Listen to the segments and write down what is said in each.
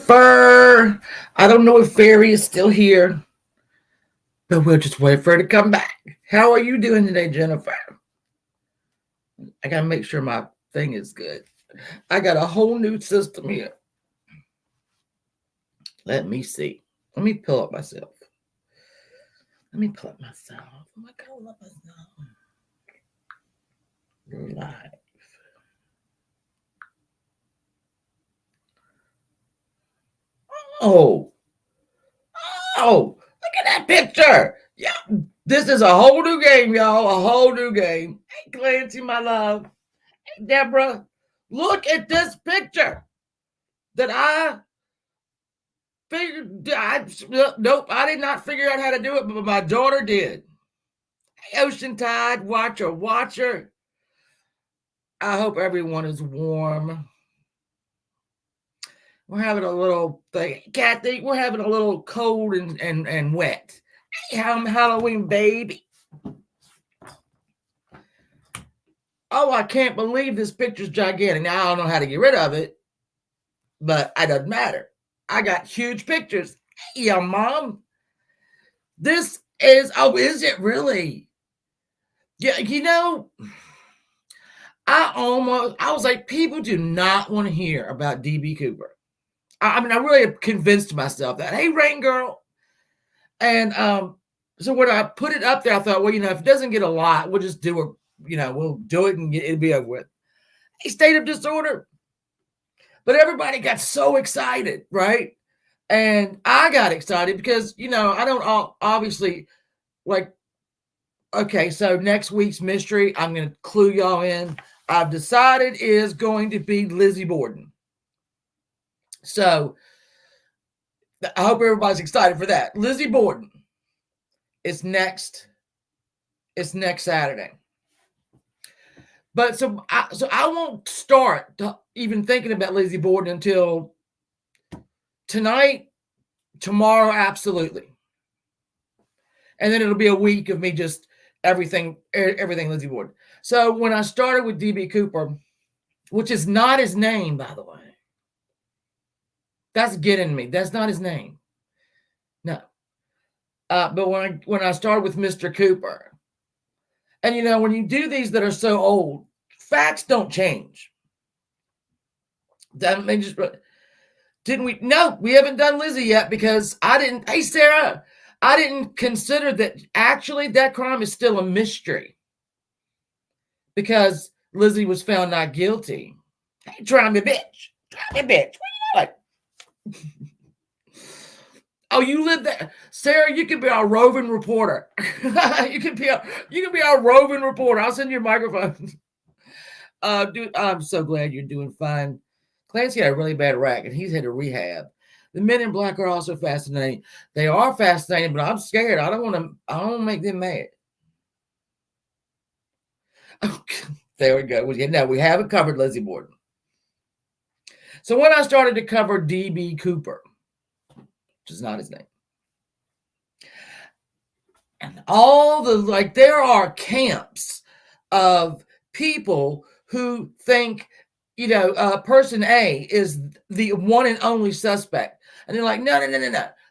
Jennifer. I don't know if Fairy is still here, but we'll just wait for her to come back. How are you doing today, Jennifer? I gotta make sure my thing is good. I got a whole new system here. Let me see. Let me pull up myself. Let me pull up myself. Oh my God, I love myself. We're live. Oh, look at that picture. Yeah, this is a whole new game, y'all. A whole new game. Hey, Clancy, my love. Hey, Deborah. Look at this picture that I figured. Nope, I did not figure out how to do it, but my daughter did. Hey, Ocean Tide, watcher. I hope everyone is warm. We're having a little thing. Kathy, we're having a little cold and wet. Hey, Halloween, baby. Oh, I can't believe this picture's gigantic. Now, I don't know how to get rid of it, but it doesn't matter. I got huge pictures. Hey, yeah, Mom. This is, is it really? Yeah, I was like, people do not want to hear about D.B.Cooper. I really convinced myself that, hey, Rain Girl. And so when I put it up there, I thought, well, if it doesn't get a lot, we'll just do it, we'll do it and it'll be over with. Hey, State of Disorder. But everybody got so excited, right? And I got excited because, I don't obviously like, okay, so next week's mystery, I'm going to clue y'all in. I've decided is going to be Lizzie Borden. So I hope everybody's excited for that. Lizzie Borden is next. It's next Saturday. But so I won't start even thinking about Lizzie Borden until tonight, tomorrow, absolutely. And then it'll be a week of me just everything Lizzie Borden. So when I started with D.B.Cooper, which is not his name, by the way. That's getting me. That's not his name. No. But when I started with Mr. Cooper, and when you do these that are so old, facts don't change. That may just didn't we? No, we haven't done Lizzie yet because I didn't. Hey, Sarah, I didn't consider that actually that crime is still a mystery because Lizzie was found not guilty. Hey, try me, bitch. Try me, bitch. What you doing? Oh, you live there, Sarah. You can be our roving reporter. you can be our roving reporter. I'll send you a microphone. Dude, I'm so glad you're doing fine. Clancy had a really bad rack, and he's had a rehab. The Men in Black are also fascinating. They are fascinating, but I'm scared. I don't want to make them mad. Okay, there we go. Now we haven't covered Lizzie Borden. So when I started to cover D.B.Cooper, which is not his name, and all there are camps of people who think, person A is the one and only suspect. And they're like, no.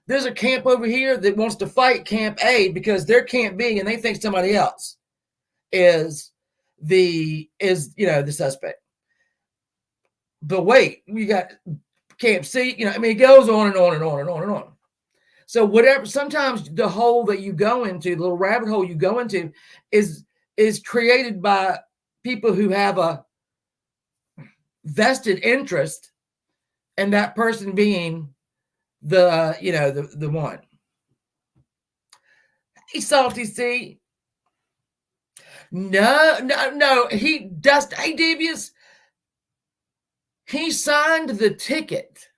There's a camp over here that wants to fight camp A because they're camp B and they think somebody else is the suspect. But wait, we got camp C, it goes on and on and on and on and on. So whatever, sometimes the hole that you go into, the little rabbit hole you go into is created by people who have a vested interest in that person being the one. Hey, Salty C. No. Hey, Devious. He signed the ticket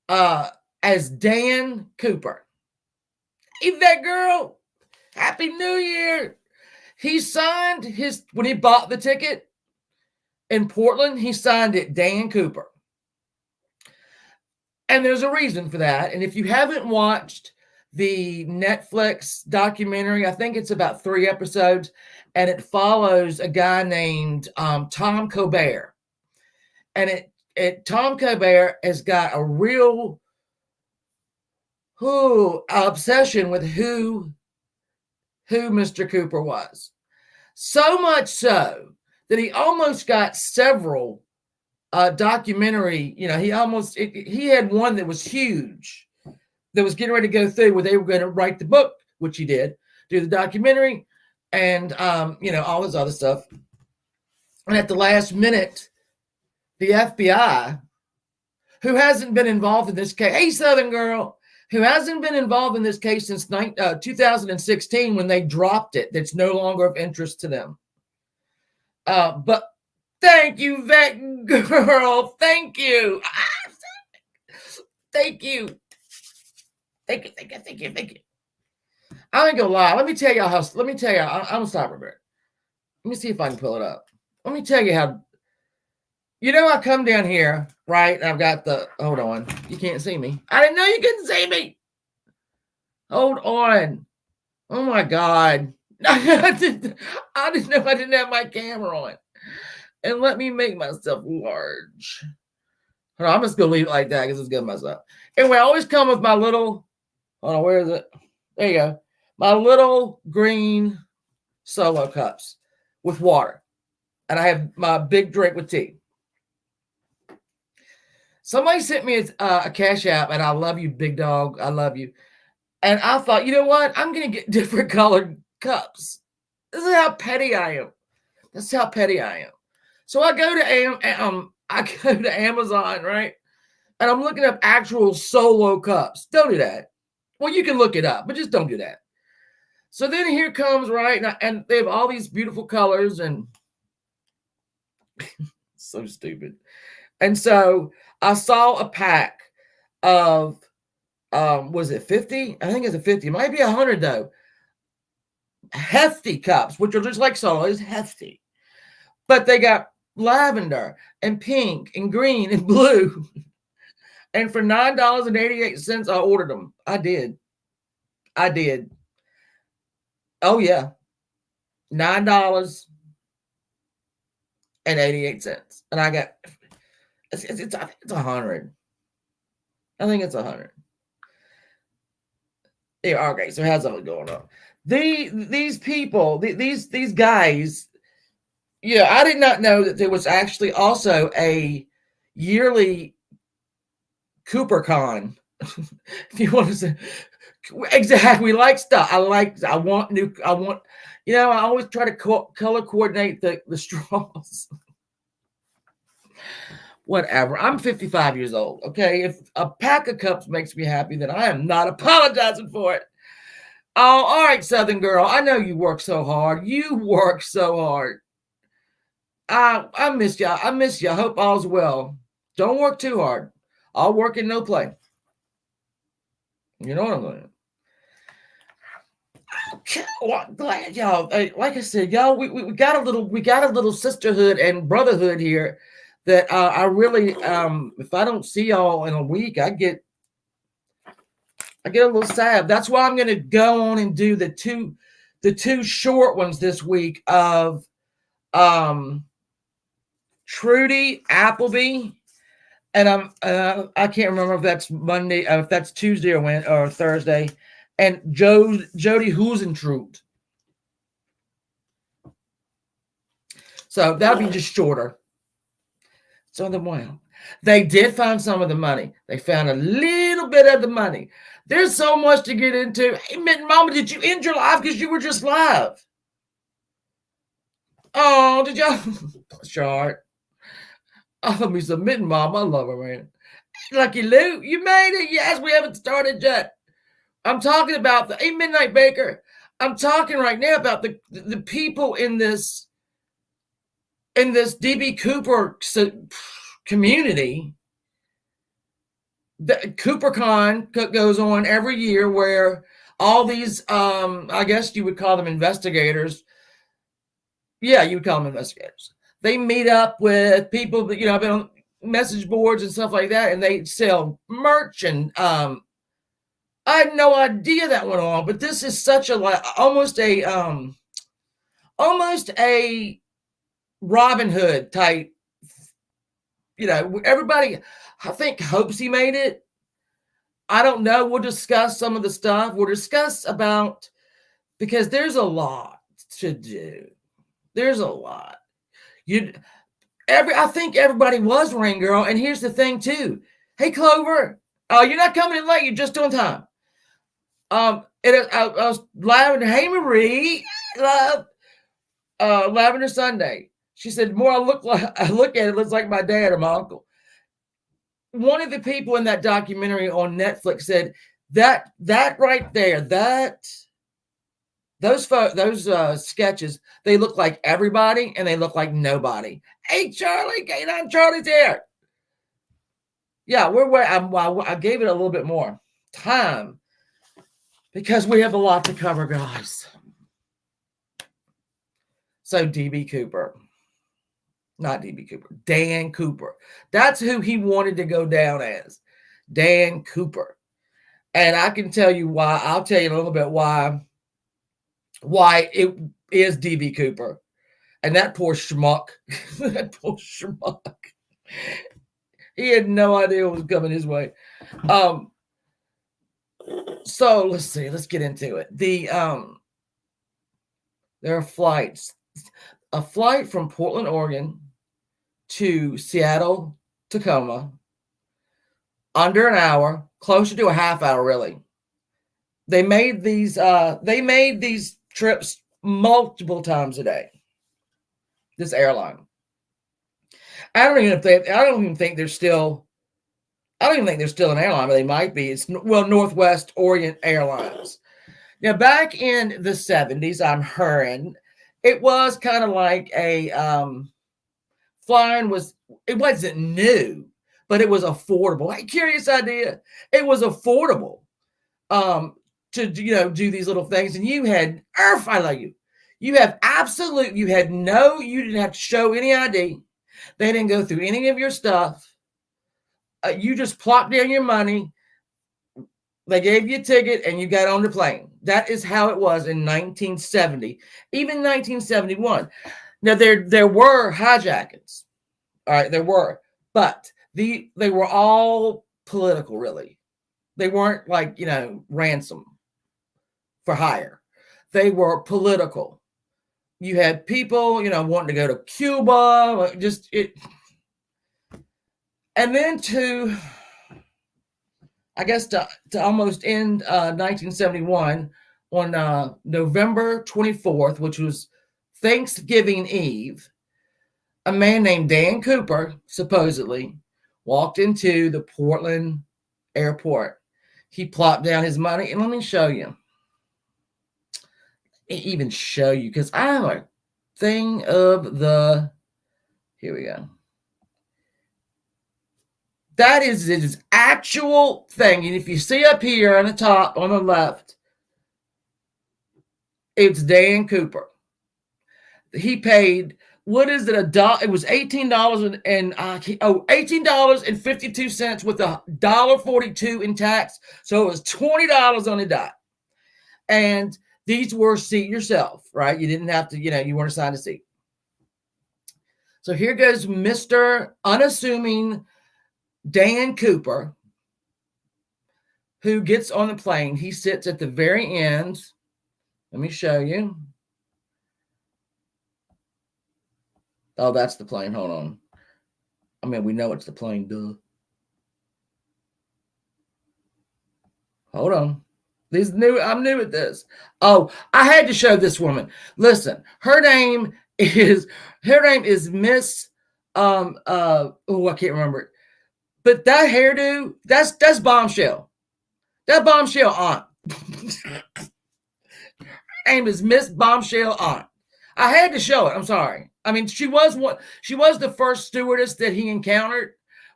as Dan Cooper. Hey, that girl. Happy New Year. He signed when he bought the ticket in Portland, he signed it Dan Cooper. And there's a reason for that. And if you haven't watched the Netflix documentary, I think it's about 3 episodes, and it follows a guy named Tom Colbert. And Tom Colbert has got a real obsession with who Mr. Cooper was. So much so that he almost got several documentary, he had one that was huge that was getting ready to go through where they were going to write the book, which he did, do the documentary, and all this other stuff. And at the last minute, the FBI, who hasn't been involved in this case, hey, Southern girl, who hasn't been involved in this case since 2016 when they dropped it, that's no longer of interest to them. But thank you, vet girl. Thank you. Thank you. Thank you. I ain't gonna lie. Let me tell you, I'm gonna stop right there. Let me see if I can pull it up. Let me tell you how, I come down here, right? And I've got hold on. You can't see me. I didn't know you couldn't see me. Hold on. Oh my God. I didn't know I didn't have my camera on. And let me make myself large. Hold on, I'm just gonna leave it like that because it's good myself. Anyway, I always come with my little, hold on, where is it? There you go. My little green Solo cups with water. And I have my big drink with tea. Somebody sent me a Cash App, and I love you, big dog. I love you. And I thought, you know what? I'm going to get different colored cups. This is how petty I am. That's how petty I am. So I go to Amazon, right? And I'm looking up actual Solo cups. Don't do that. Well, you can look it up, but just don't do that. So then here comes, right? And they have all these beautiful colors and so stupid. And so I saw a pack of, was it 50? I think it's a 50. It might be 100 though. Hefty cups, which are just like Solo, is hefty. But they got lavender and pink and green and blue. And for $9.88, I ordered them. I did. Oh yeah. $9.88. And I got it's 100. I think it's 100. Yeah, okay. So how's that going on? These people, these guys, I did not know that there was actually also a yearly CooperCon. If you want to say exactly, like stuff. I always try to color coordinate the straws. Whatever. I'm 55 years old. Okay. If a pack of cups makes me happy, then I am not apologizing for it. Oh, all right, Southern girl. I know you work so hard. You work so hard. I miss you. I miss you. I hope all's well. Don't work too hard. I'll work and no play. You know what I'm saying? Okay, well, I'm glad y'all. Like I said, y'all, we got a little sisterhood and brotherhood here. That I really, if I don't see y'all in a week, I get a little sad. That's why I'm going to go on and do the two short ones this week of Trudy Appleby, and I can't remember if that's Monday, if that's Tuesday or Thursday, and Jody Husentrut. So that'll be just shorter. So they did find some of the money. They found a little bit of the money. There's so much to get into. Hey, Mama, did you end your live because you were just live? Oh, did y'all? Bless your heart. I love me some Mitten Mom. I love her, man. Lucky Lou, you made it. Yes, we haven't started yet. I'm talking about the Midnight Baker. I'm talking right now about the people in this D.B.Cooper community. The CooperCon goes on every year where all these, I guess you would call them investigators. Yeah, you would call them investigators. They meet up with people that, have been on message boards and stuff like that, and they sell merch. And I had no idea that went on, but this is such almost a Robin Hood type, everybody, I think, hopes he made it. I don't know. We'll discuss some of the stuff. We'll discuss about, because there's a lot to do. There's a lot. I think everybody was Rain Girl. And here's the thing too. Hey, Clover, you're not coming in late. You're just on time. I was Lavender. Hey, Marie, love. Lavender Sunday. She said, "More I look at it, looks like my dad or my uncle." One of the people in that documentary on Netflix said that right there, those sketches, they look like everybody and they look like nobody. Hey, Charlie, Charlie's here. Yeah, I gave it a little bit more time because we have a lot to cover, guys. So D.B. Cooper. Not D.B. Cooper, Dan Cooper. That's who he wanted to go down as, Dan Cooper. And I can tell you why. I'll tell you a little bit why it is D.B. Cooper. And that poor schmuck, he had no idea what was coming his way. So let's see. Let's get into it. There are flights. A flight from Portland, Oregon to Seattle, Tacoma, under an hour, closer to a half hour, really. They made these trips multiple times a day. This airline. I don't even think they're still an airline, but they might be. It's Northwest Orient Airlines. Now, back in the 70s, I'm hearing it was kind of like a flying it wasn't new, but it was affordable. Hey, curious idea. It was affordable to do these little things. And you had I love you. You didn't have to show any ID. They didn't go through any of your stuff. You just plopped down your money. They gave you a ticket and you got on the plane. That is how it was in 1970, even 1971. Now, there were hijackings. All right, there were. But they were all political, really. They weren't like, ransom for hire. They were political. You had people, wanting to go to Cuba, and then to almost end 1971 on November 24th, which was Thanksgiving Eve, a man named Dan Cooper supposedly walked into the Portland airport. He plopped down his money, and let me show you. Even show you, because I have a thing of here we go. That is his actual thing. And if you see up here on the top, on the left, it's Dan Cooper. He paid, what is it, it was $18 $18.52 with $1.42 in tax. So it was $20 on the dot. And these were seat yourself, right? You didn't have to, you weren't assigned a seat. So here goes Mr. Unassuming Dan Cooper, who gets on the plane. He sits at the very end. Let me show you. Oh, that's the plane. Hold on. I mean, we know it's the plane, duh. Hold on. I'm new at this. Oh, I had to show this woman. Listen, her name is Miss I can't remember it. But that hairdo, that's Bombshell. That Bombshell aunt. Her name is Miss Bombshell aunt. I had to show it. I'm sorry. I mean, she was the first stewardess that he encountered.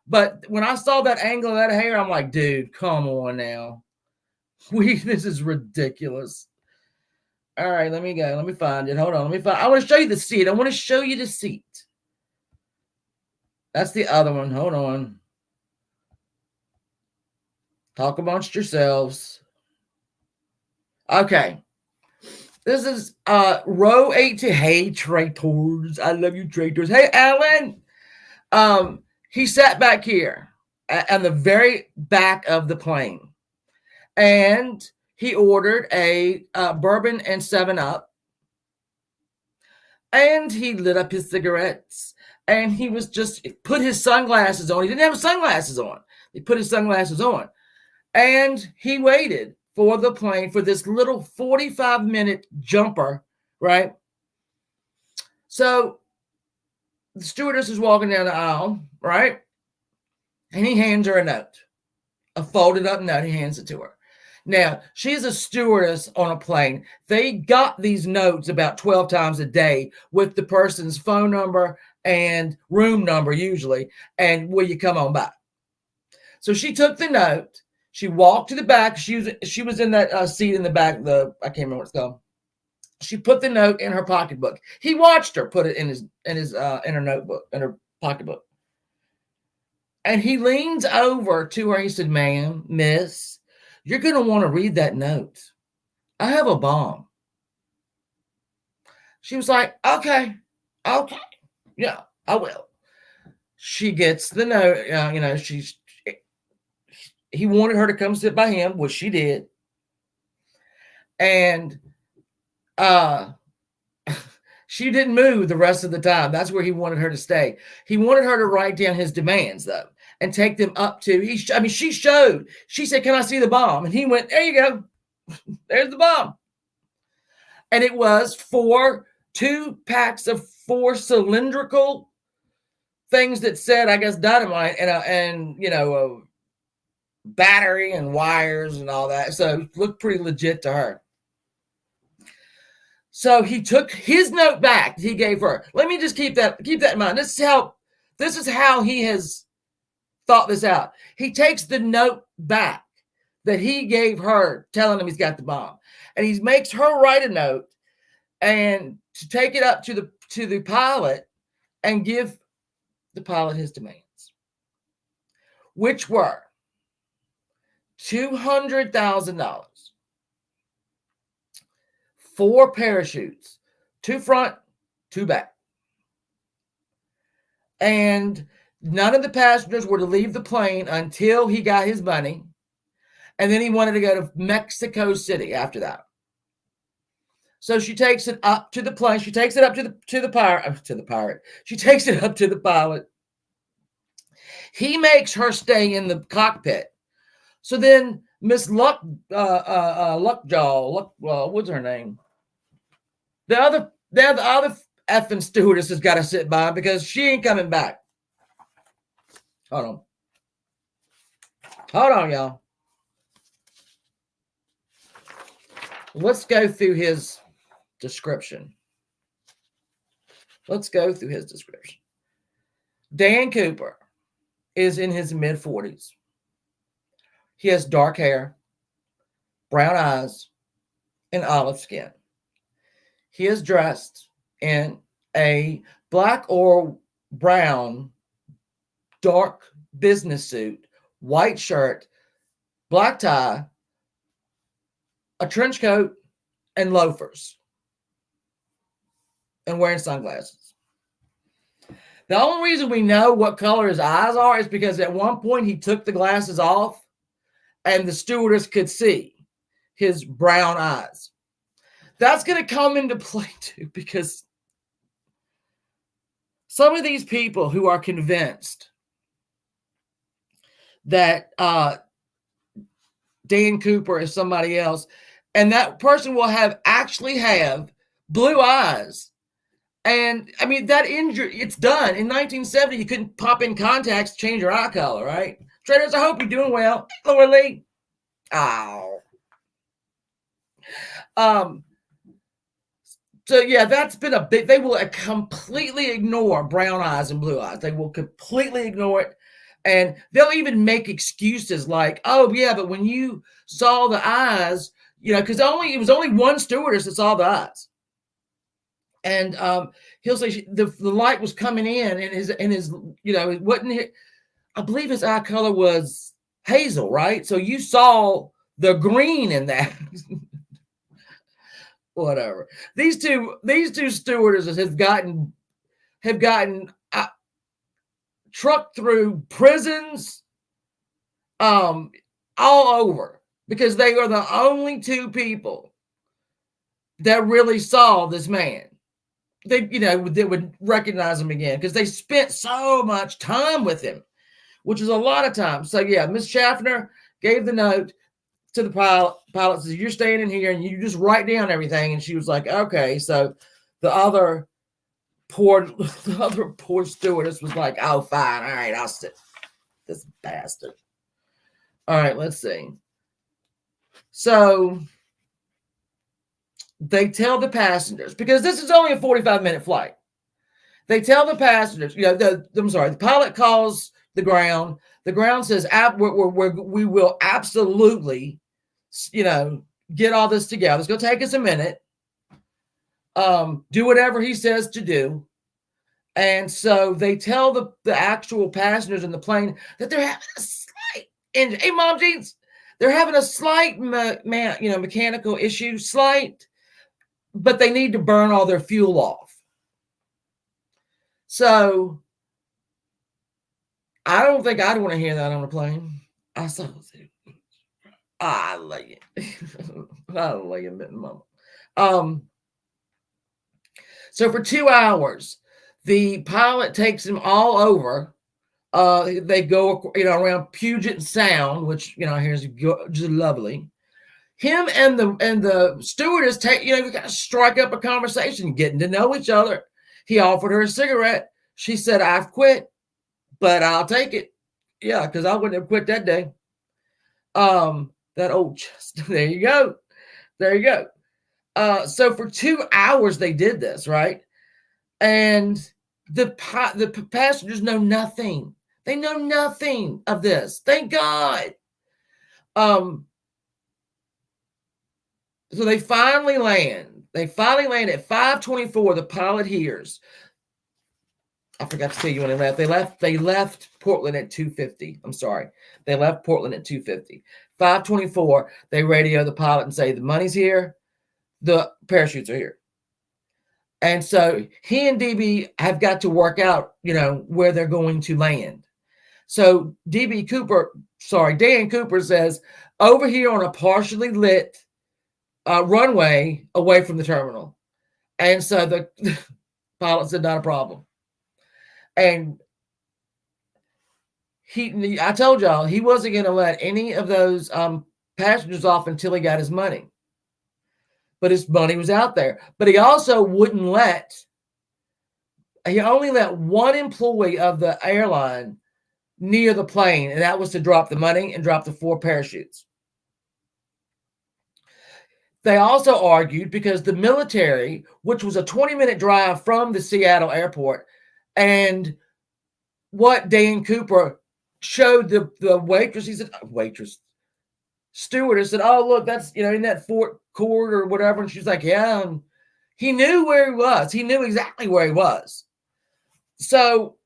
But when I saw that angle of that hair, I'm like, dude, come on now. This is ridiculous. All right, let me go. Let me find it. Hold on. I want to show you the seat. I want to show you the seat. That's the other one. Hold on. Talk amongst yourselves. Okay. This is row 8 to, hey, traitors. I love you, traitors. Hey, Alan. He sat back here on the very back of the plane, and he ordered a bourbon and 7-Up, and he lit up his cigarettes, and he was just put his sunglasses on. He didn't have sunglasses on. He put his sunglasses on, and he waited for the plane for this little 45-minute jumper, right? So the stewardess is walking down the aisle, right? And he hands her a note, a folded up note. He hands it to her. Now, she's a stewardess on a plane. They got these notes about 12 times a day with the person's phone number and room number usually, and will you come on by? So she took the note. She walked to the back. She was in that seat in the back. I can't remember what it's called. She put the note in her pocketbook. He watched her put it in her notebook, in her pocketbook. And he leans over to her. He said, "Ma'am, miss, you're going to want to read that note. I have a bomb." She was like, okay, yeah, I will. She gets the note. He wanted her to come sit by him, which she did. And she didn't move the rest of the time. That's where he wanted her to stay. He wanted her to write down his demands, though, and take them up to, she showed. She said, "Can I see the bomb?" And he went, "There you go. There's the bomb." And it was 2 packs of 4 cylindrical things that said, I guess, dynamite and a battery and wires and all that. So it looked pretty legit to her. So he took his note back that he gave her. Let me just keep that in mind. This is how he has thought this out. He takes the note back that he gave her, telling him he's got the bomb, and he makes her write a note and to take it up to the pilot and give the pilot his demands, which were $200,000, 4 parachutes, 2 front, 2 back, and none of the passengers were to leave the plane until he got his money, and then he wanted to go to Mexico City after that. So she takes it up to the plane. She takes it up to the pirate. She takes it up to the pilot. He makes her stay in the cockpit. So then Miss Lockjaw, what's her name? The other effing stewardess has got to sit by because she ain't coming back. Hold on, y'all. Let's go through his description. Dan Cooper is in his mid-40s. He has dark hair, brown eyes, and olive skin. He is dressed in a black or brown dark business suit, white shirt, black tie, a trench coat, and loafers, and wearing sunglasses. The only reason we know what color his eyes are is because at one point he took the glasses off and the stewardess could see his brown eyes. That's going to come into play too, because some of these people who are convinced that Dan Cooper is somebody else, and that person will actually have blue eyes. And I mean, that injury, it's done. In 1970, you couldn't pop in contacts to change your eye color, right? Traders, I hope you're doing well. Lower Lee. Ow. So yeah, that's been a big, they will completely ignore brown eyes and blue eyes. They will completely ignore it. And they'll even make excuses like, "Oh yeah, but when you saw the eyes, because it was only one stewardess that saw the eyes." And he'll say the light was coming in, and his it wasn't. I believe his eye color was hazel, right? So you saw the green in that. Whatever. These two stewardesses have gotten trucked through prisons, all over, because they are the only two people that really saw this man. They would recognize him again because they spent so much time with him, which is a lot of time. So yeah, Miss Schaffner gave the note to the pilot. Pilot says, "You're staying in here and you just write down everything." And she was like, "Okay." So the other poor stewardess was like, "Oh, fine. All right, I'll sit." This bastard. All right, let's see. So they tell the passengers, because this is only a 45-minute flight. They tell the passengers, the pilot calls the ground. The ground says, we will absolutely, get all this together. It's going to take us a minute. Do whatever he says to do. And so they tell the actual passengers in the plane that they're having a slight engine. Hey, Mom Jeans, they're having a slight, mechanical issue, but they need to burn all their fuel off. So I don't think I'd want to hear that on a plane. I saw it. I like it. I like it, Mama. So for 2 hours, the pilot takes them all over. They go, around Puget Sound, which, here's just lovely. Him and the stewardess we got to strike up a conversation, getting to know each other. He offered her a cigarette. She said, "I've quit, but I'll take it." Yeah, because I wouldn't have quit that day. That old chest. There you go. There you go. So for 2 hours they did this, right? And the passengers know nothing. They know nothing of this. Thank God. So they finally land. They finally land at 5:24. The pilot hears. I forgot to tell you when they left. They left Portland at 2:50. I'm sorry. They left Portland at 2:50. 5:24. They radio the pilot and say, "The money's here. The parachutes are here." And so he and DB have got to work out, where they're going to land. So Dan Cooper says, "Over here on a partially lit runway away from the terminal." And so the pilot said, "Not a problem." And I told y'all he wasn't going to let any of those passengers off until he got his money. But his money was out there. But he also he only let one employee of the airline near the plane, and that was to drop the money and drop the 4 parachutes. They also argued because the military, which was a 20-minute drive from the Seattle airport, and what Dan Cooper showed the waitress, he said, stewardess said, "Oh, look, that's, in that Fort Court or whatever." And she's like, "Yeah." And he knew where he was. He knew exactly where he was. So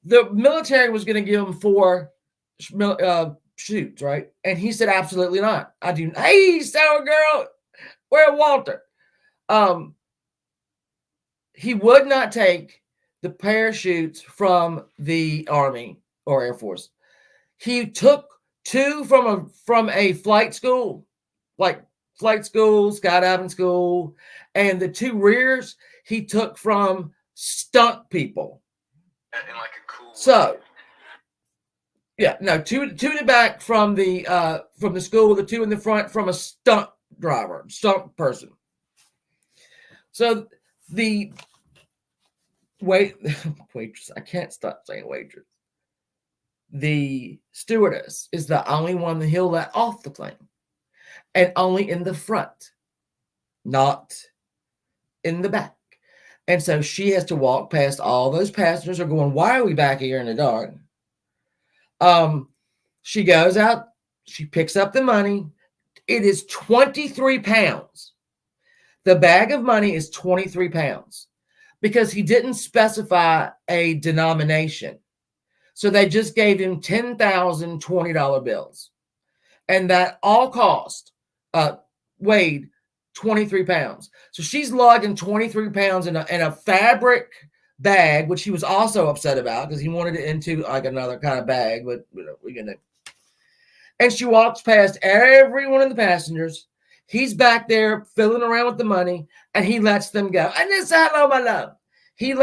the military was going to give him 4 shoots, right? And he said, "Absolutely not. I do." Hey, sour girl, where Walter? He would not take the parachutes from the Army or Air Force. He took 2 from a flight school, like flight school, skydiving school, and the 2 rears he took from stunt people. In like a cool way. Yeah, no, 2 in the back from the school, the 2 in the front from a stunt person. So the waitress, I can't stop saying waitress. The stewardess is the only one that he'll let off the plane, and only in the front, not in the back. And so she has to walk past all those passengers are going, "Why are we back here in the dark?" She goes out, she picks up the money. It is 23 pounds. The bag of money is 23 pounds because he didn't specify a denomination. So they just gave him 10,000 $20 bills. And that all cost, weighed 23 pounds. So she's lugging 23 pounds in a fabric bag, which he was also upset about because he wanted it into like another kind of bag, but we're gonna. And she walks past every one of the passengers. He's back there fiddling around with the money, and he lets them go. And it's hello, my love. He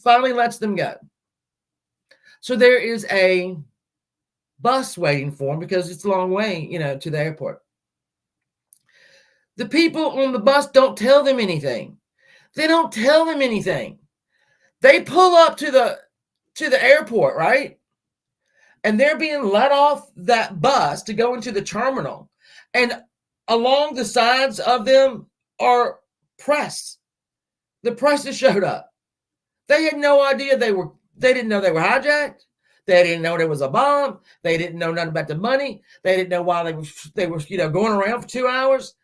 finally lets them go. So there is a bus waiting for him because it's a long way, to the airport. The people on the bus don't tell them anything. They don't tell them anything. They pull up to the airport, right? And they're being let off that bus to go into the terminal. And along the sides of them are press. The press has showed up. They had no idea they didn't know they were hijacked. They didn't know there was a bomb. They didn't know nothing about the money. They didn't know why they were going around for 2 hours.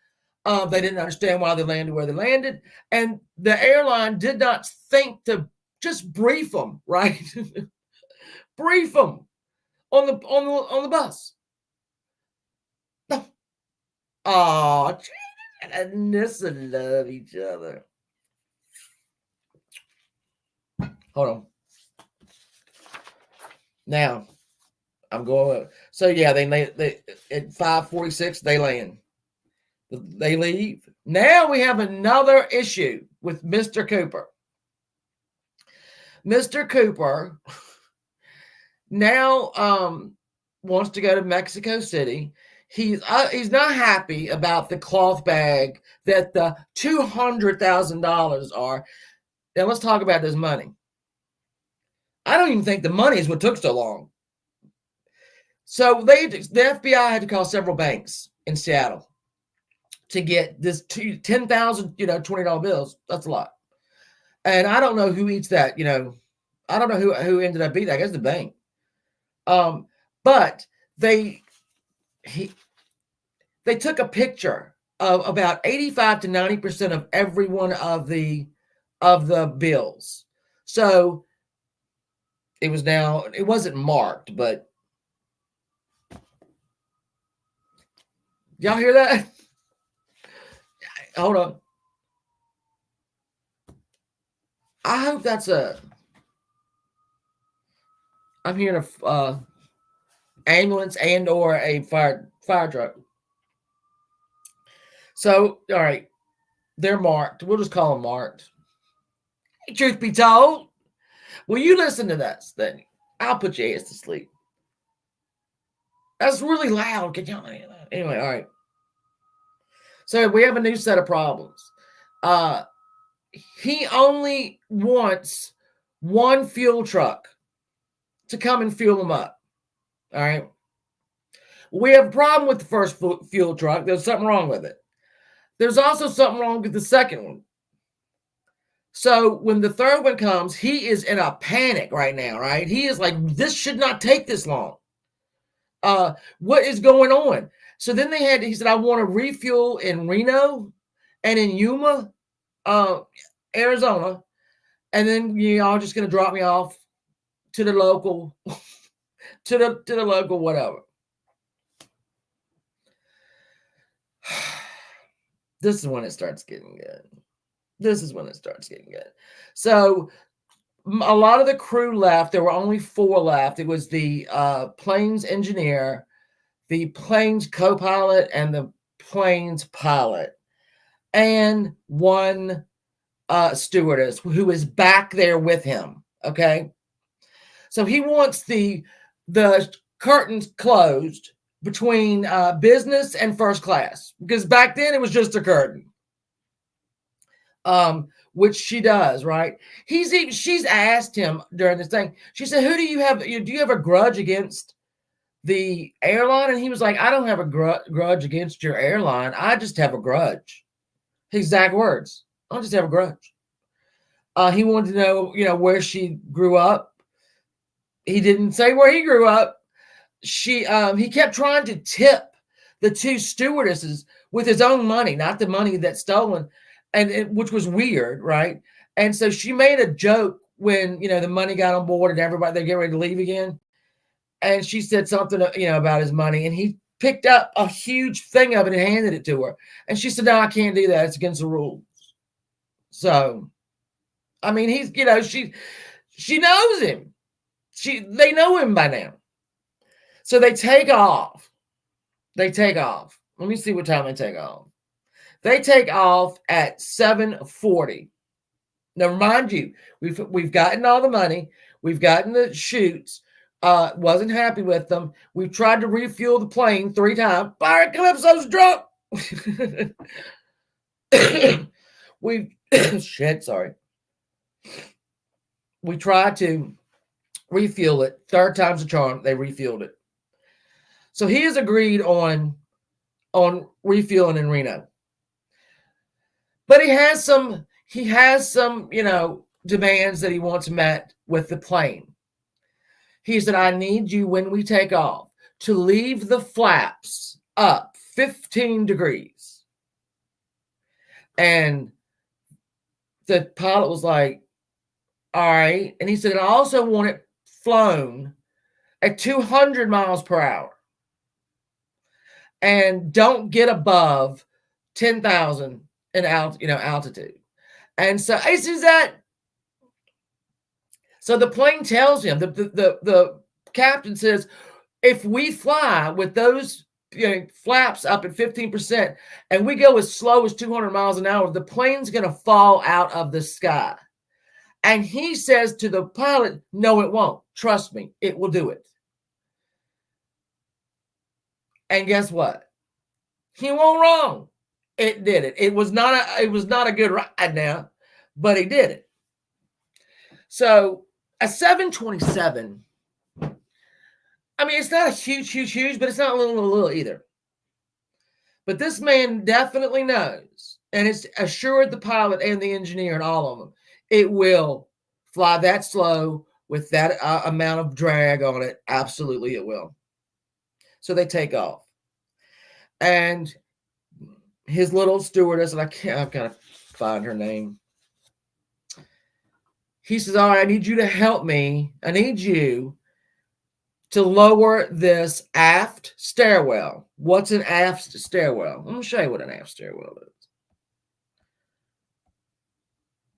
They didn't understand why they landed where they landed. And the airline did not think to just brief them, right? Brief them on the bus. Oh, and this and love each other. Hold on. Now, I'm going. So yeah, they at 5:46 they land. They leave. Now we have another issue with Mr. Cooper. Mr. Cooper now wants to go to Mexico City. He's not happy about the cloth bag that the $200,000 are. Now let's talk about this money. I don't even think the money is what took so long. So the FBI had to call several banks in Seattle to get this 10,000, $20 bills. That's a lot. And I don't know who eats that, I don't know who ended up eating. I guess the bank. But they took a picture of about 85 to 90% of every one of the bills. So it wasn't marked, but y'all hear that? Hold on. I hope that's I'm hearing a ambulance and or a fire truck. So, all right, they're marked. We'll just call them marked. Truth be told, will you listen to this thing? I'll put your ass to sleep. That's really loud. Can y'all hear that? Anyway, all right. So we have a new set of problems. He only wants one fuel truck to come and fuel him up. All right. We have a problem with the first fuel truck. There's something wrong with it. There's also something wrong with the second one. So when the third one comes, he is in a panic right now, right? He is like, this should not take this long. What is going on? So then he said, I want to refuel in Reno and in Yuma, Arizona. And then y'all just going to drop me off to the local, to the local whatever. This is when it starts getting good. So a lot of the crew left. There were only 4 left. It was the plane's engineer, the plane's co-pilot, and the plane's pilot, and one stewardess who is back there with him. Okay. So he wants the curtains closed between business and first class, because back then it was just a curtain. Which she does, right? She's asked him during this thing. She said, "Who do you have? Do you have a grudge against the airline?" And he was like, "I don't have a grudge against your airline. I just have a grudge." His exact words. I just have a grudge. He wanted to know, where she grew up. He didn't say where he grew up. He kept trying to tip the 2 stewardesses with his own money, not the money that's stolen. Which was weird, right? And so she made a joke when, the money got on board and everybody, they're getting ready to leave again. And she said something, about his money. And he picked up a huge thing of it and handed it to her. And she said, "No, I can't do that. It's against the rules." So I mean, he's, she knows him. They know him by now. So they take off. They take off. Let me see what time they take off. They take off at 7:40. Now, mind you, we've gotten all the money. We've gotten the chutes. Wasn't happy with them. We've tried to refuel the plane 3 times. Fire Calypso's drunk. We've shit, sorry. We tried to refuel it. 3rd time's a charm. They refueled it. So he has agreed on refueling in Reno. But he has some demands that he wants met with the plane. He said, I need you when we take off to leave the flaps up 15 degrees. And the pilot was like, all right. And he said, I also want it flown at 200 miles per hour. And don't get above 10,000 in altitude. And so he says that. So the plane tells him, the captain says, if we fly with those flaps up at 15% and we go as slow as 200 miles an hour, the plane's going to fall out of the sky. And he says to the pilot, no, it won't. Trust me, it will do it. And guess what? He won't wrong. It did it. It was not a good ride now, but he did it. So a 727, I mean, it's not a huge, but it's not a little either. But this man definitely knows, and it's assured the pilot and the engineer and all of them, it will fly that slow with that amount of drag on it. Absolutely, it will. So they take off. And his little stewardess, and I've got to find her name. He says, all right, I need you to help me. I need you to lower this aft stairwell. What's an aft stairwell? I'm going to show you what an aft stairwell is.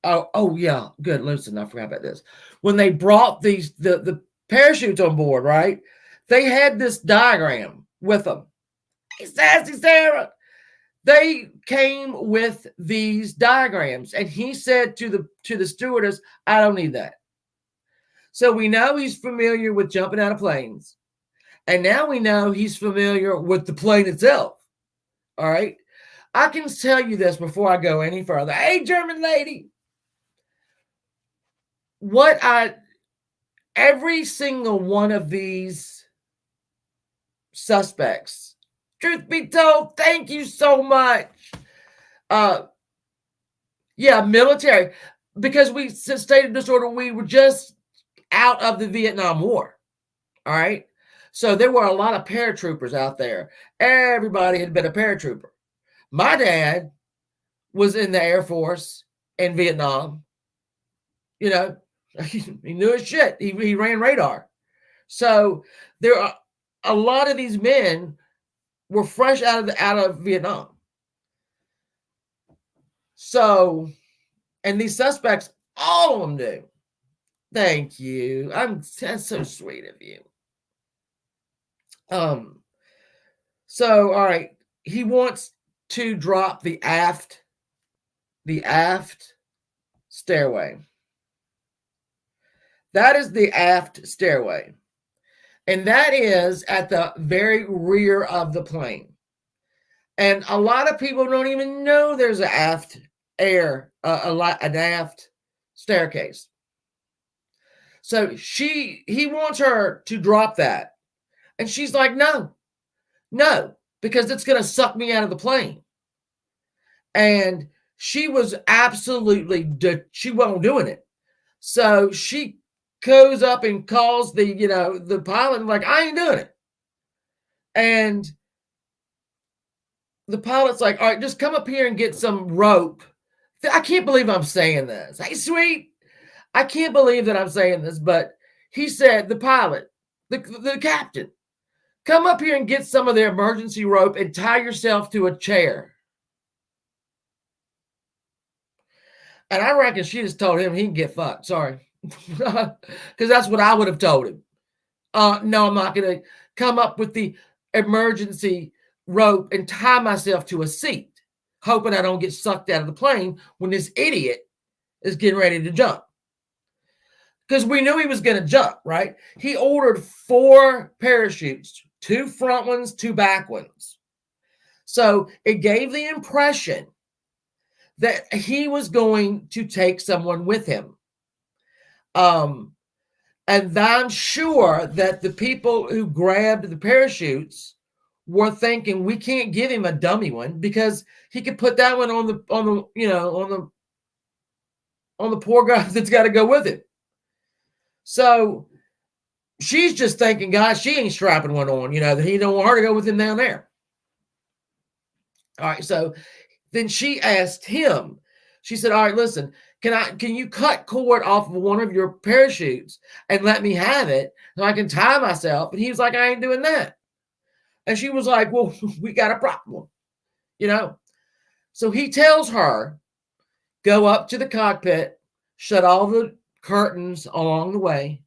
Oh yeah, good. Listen, I forgot about this. When they brought the parachutes on board, right? They had this diagram with them. Hey, Sassy Sarah. They came with these diagrams, and he said to the stewardess, I don't need that. So we know he's familiar with jumping out of planes. And now we know he's familiar with the plane itself. All right. I can tell you this before I go any further. Hey, German lady. Every single one of these suspects, truth be told, thank you so much. Military, because we stated disorder, we were just out of the Vietnam War. All right. So there were a lot of paratroopers out there. Everybody had been a paratrooper. My dad was in the Air Force in Vietnam. He knew his shit. He ran radar. So there are a lot of these men were fresh out of Vietnam. So, and these suspects, all of them do. Thank you. That's so sweet of you. So all right, he wants to drop the aft stairway. That is the aft stairway. And that is at the very rear of the plane. And a lot of people don't even know there's an aft an aft staircase. So he wants her to drop that. And she's like, no, because it's going to suck me out of the plane. And she was absolutely, she wasn't doing it. So she goes up and calls the pilot and like, I ain't doing it. And the pilot's like, all right, just come up here and get some rope. I can't believe I'm saying this. Hey, sweet. I can't believe that I'm saying this, but he said, the pilot, the captain, come up here and get some of the emergency rope and tie yourself to a chair. And I reckon she just told him he can get fucked. Sorry. Because that's what I would have told him. No, I'm not going to come up with the emergency rope and tie myself to a seat, hoping I don't get sucked out of the plane when this idiot is getting ready to jump. Because we knew he was going to jump, right? He ordered 4 parachutes, 2 front ones, 2 back ones. So it gave the impression that he was going to take someone with him. And I'm sure that the people who grabbed the parachutes were thinking, we can't give him a dummy one because he could put that one on the poor guy that's got to go with him. So she's just thinking, guys, she ain't strapping one on, that he don't want her to go with him down there. All right, so then she asked him, she said, all right, listen, can you cut cord off of one of your parachutes and let me have it so I can tie myself? And he was like, I ain't doing that. And she was like, well, we got a problem, So he tells her, go up to the cockpit, shut all the curtains along the way,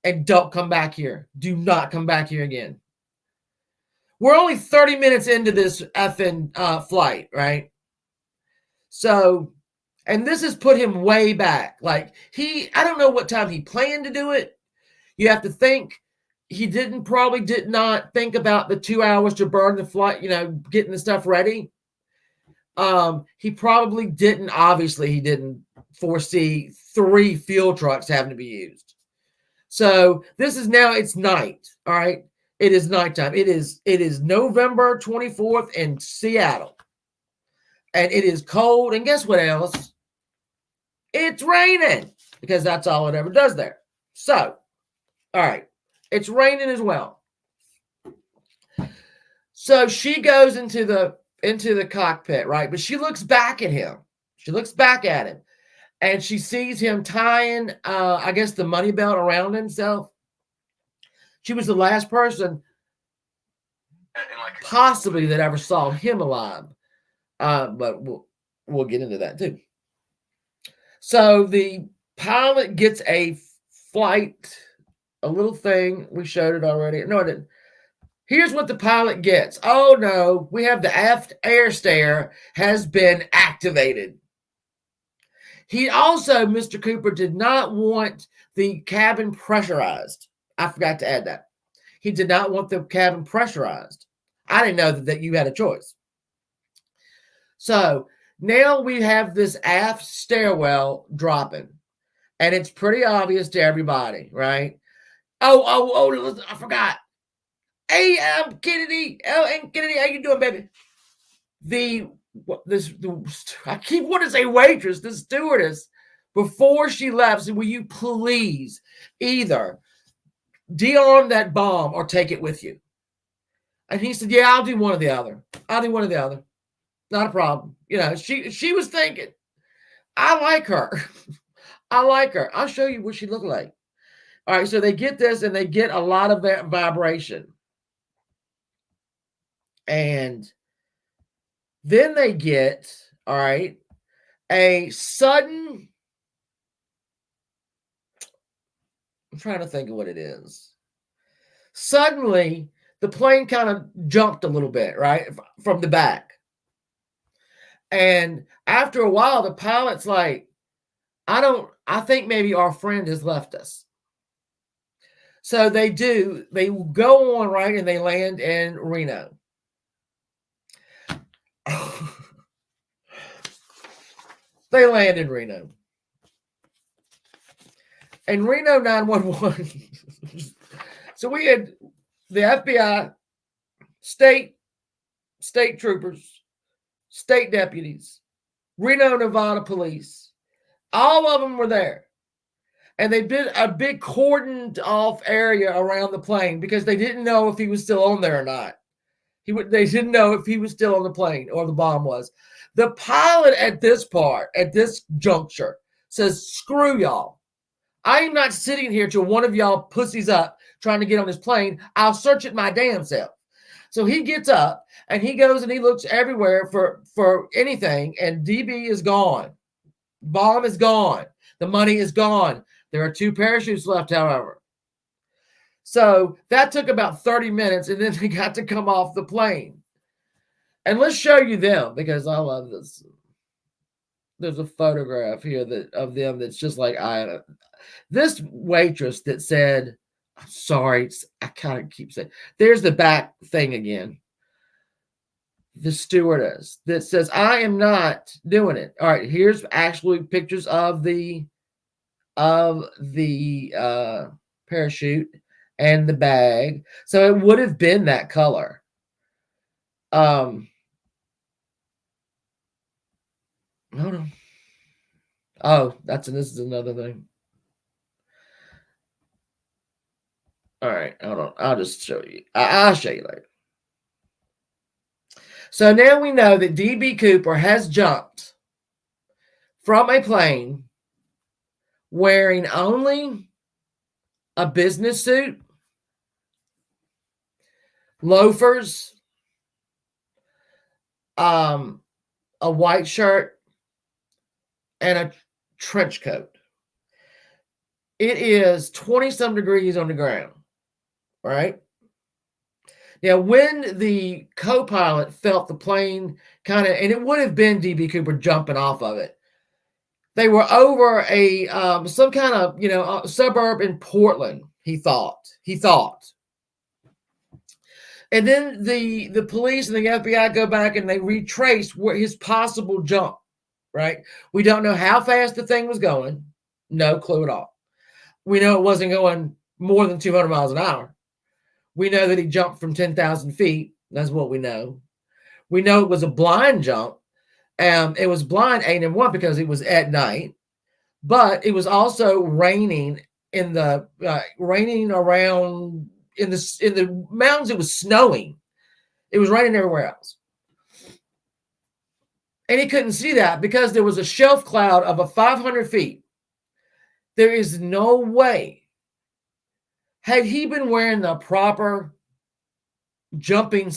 and don't come back here. Do not come back here again. We're only 30 minutes into this effing flight, right? So, and this has put him way back. Like I don't know what time he planned to do it. You have to think he probably did not think about the 2 hours to burn the flight, getting the stuff ready. He probably didn't, obviously he didn't foresee 3 fuel trucks having to be used. So this is now, it's night. All right. It is nighttime. It is November 24th in Seattle. And it is cold. And guess what else? It's raining because that's all it ever does there. So, all right. It's raining as well. So she goes into the cockpit, right? But she looks back at him. She looks back at him. And she sees him tying, I guess, the money belt around himself. She was the last person possibly that ever saw him alive. But we'll get into that too. So the pilot gets a little thing. We showed it already. No, I didn't. Here's what the pilot gets. Oh no, we have the aft air stair has been activated. He also, Mr. Cooper, did not want the cabin pressurized. I forgot to add that. He did not want the cabin pressurized. I didn't know that you had a choice. So now we have this aft stairwell dropping, and it's pretty obvious to everybody, right? Oh, I forgot. Hey, Kennedy. Oh, Kennedy, how you doing, baby? I keep wanting to say waitress, the stewardess, before she left, said, will you please either de-arm that bomb or take it with you? And he said, yeah, I'll do one or the other. Not a problem. She was thinking, I like her. I'll show you what she looked like. All right, so they get this and they get a lot of vibration. And then they get, all right, a sudden, I'm trying to think of what it is. Suddenly, the plane kind of jumped a little bit, right, from the back. And after a while, the pilot's like, I think maybe our friend has left us. So they go on, right, and they land in Reno. They land in Reno. And Reno 911. So we had the FBI, state troopers, state deputies, Reno, Nevada police. All of them were there. And they did a big cordoned off area around the plane because they didn't know if he was still on there or not. They didn't know if he was still on the plane or the bomb was. The pilot at this juncture says, screw y'all. I am not sitting here till one of y'all pussies up trying to get on this plane. I'll search it my damn self. So he gets up and he goes and he looks everywhere for anything, and DB is gone. Bomb is gone. The money is gone. There are 2 parachutes left, however. So that took about 30 minutes, and then they got to come off the plane. And let's show you them because I love this. There's a photograph here of them that's just like this waitress that said, "I'm sorry." I kind of keep saying, there's the back thing again. The stewardess that says, "I am not doing it." All right, here's actually pictures of the parachute and the bag. So it would have been that color. Hold on. Oh, this is another thing. All right, hold on. I'll just show you. I'll show you later. So now we know that D.B. Cooper has jumped from a plane wearing only a business suit, loafers, a white shirt, and a trench coat. It is 20-some degrees on the ground, right? Now, when the co-pilot felt the plane kind of, and it would have been D.B. Cooper jumping off of it, they were over a some kind of suburb in Portland. He thought, and then the police and the FBI go back and they retrace where his possible jump. Right? We don't know how fast the thing was going. No clue at all. We know it wasn't going more than 200 miles an hour. We know that he jumped from 10,000 feet. That's what we know. We know it was a blind jump. It was blind, A&M1, because it was at night, but it was also raining raining around in the mountains. It was snowing. It was raining everywhere else. And he couldn't see that because there was a shelf cloud of 500 feet. There is no way, had he been wearing the proper jumping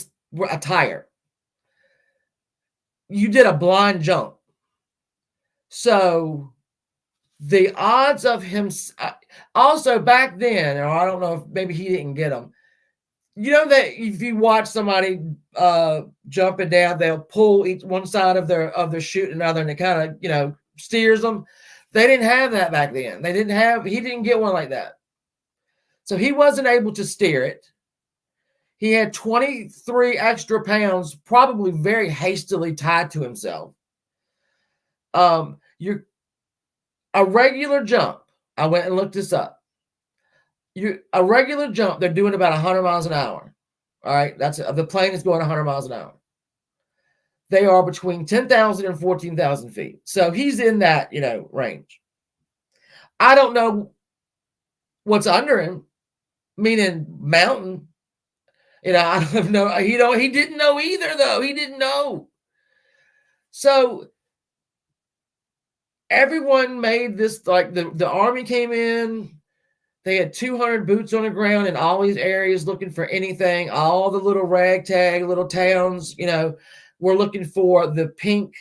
attire, you did a blind jump. So the odds of him, also back then, or I don't know if maybe he didn't get them. You know that if you watch somebody jumping down, they'll pull one side of their chute and another, and it kind of steers them. They didn't have that back then. He didn't get one like that. So he wasn't able to steer it. He had 23 extra pounds, probably very hastily tied to himself. A regular jump, I went and looked this up. A regular jump, they're doing about 100 miles an hour. All right, the plane is going 100 miles an hour. They are between 10,000 and 14,000 feet. So he's in that, range. I don't know what's under him, meaning mountain. I don't know. He didn't know either, though. He didn't know. So everyone made this, like the Army came in. They had 200 boots on the ground in all these areas looking for anything. All the little ragtag little towns, were looking for the pink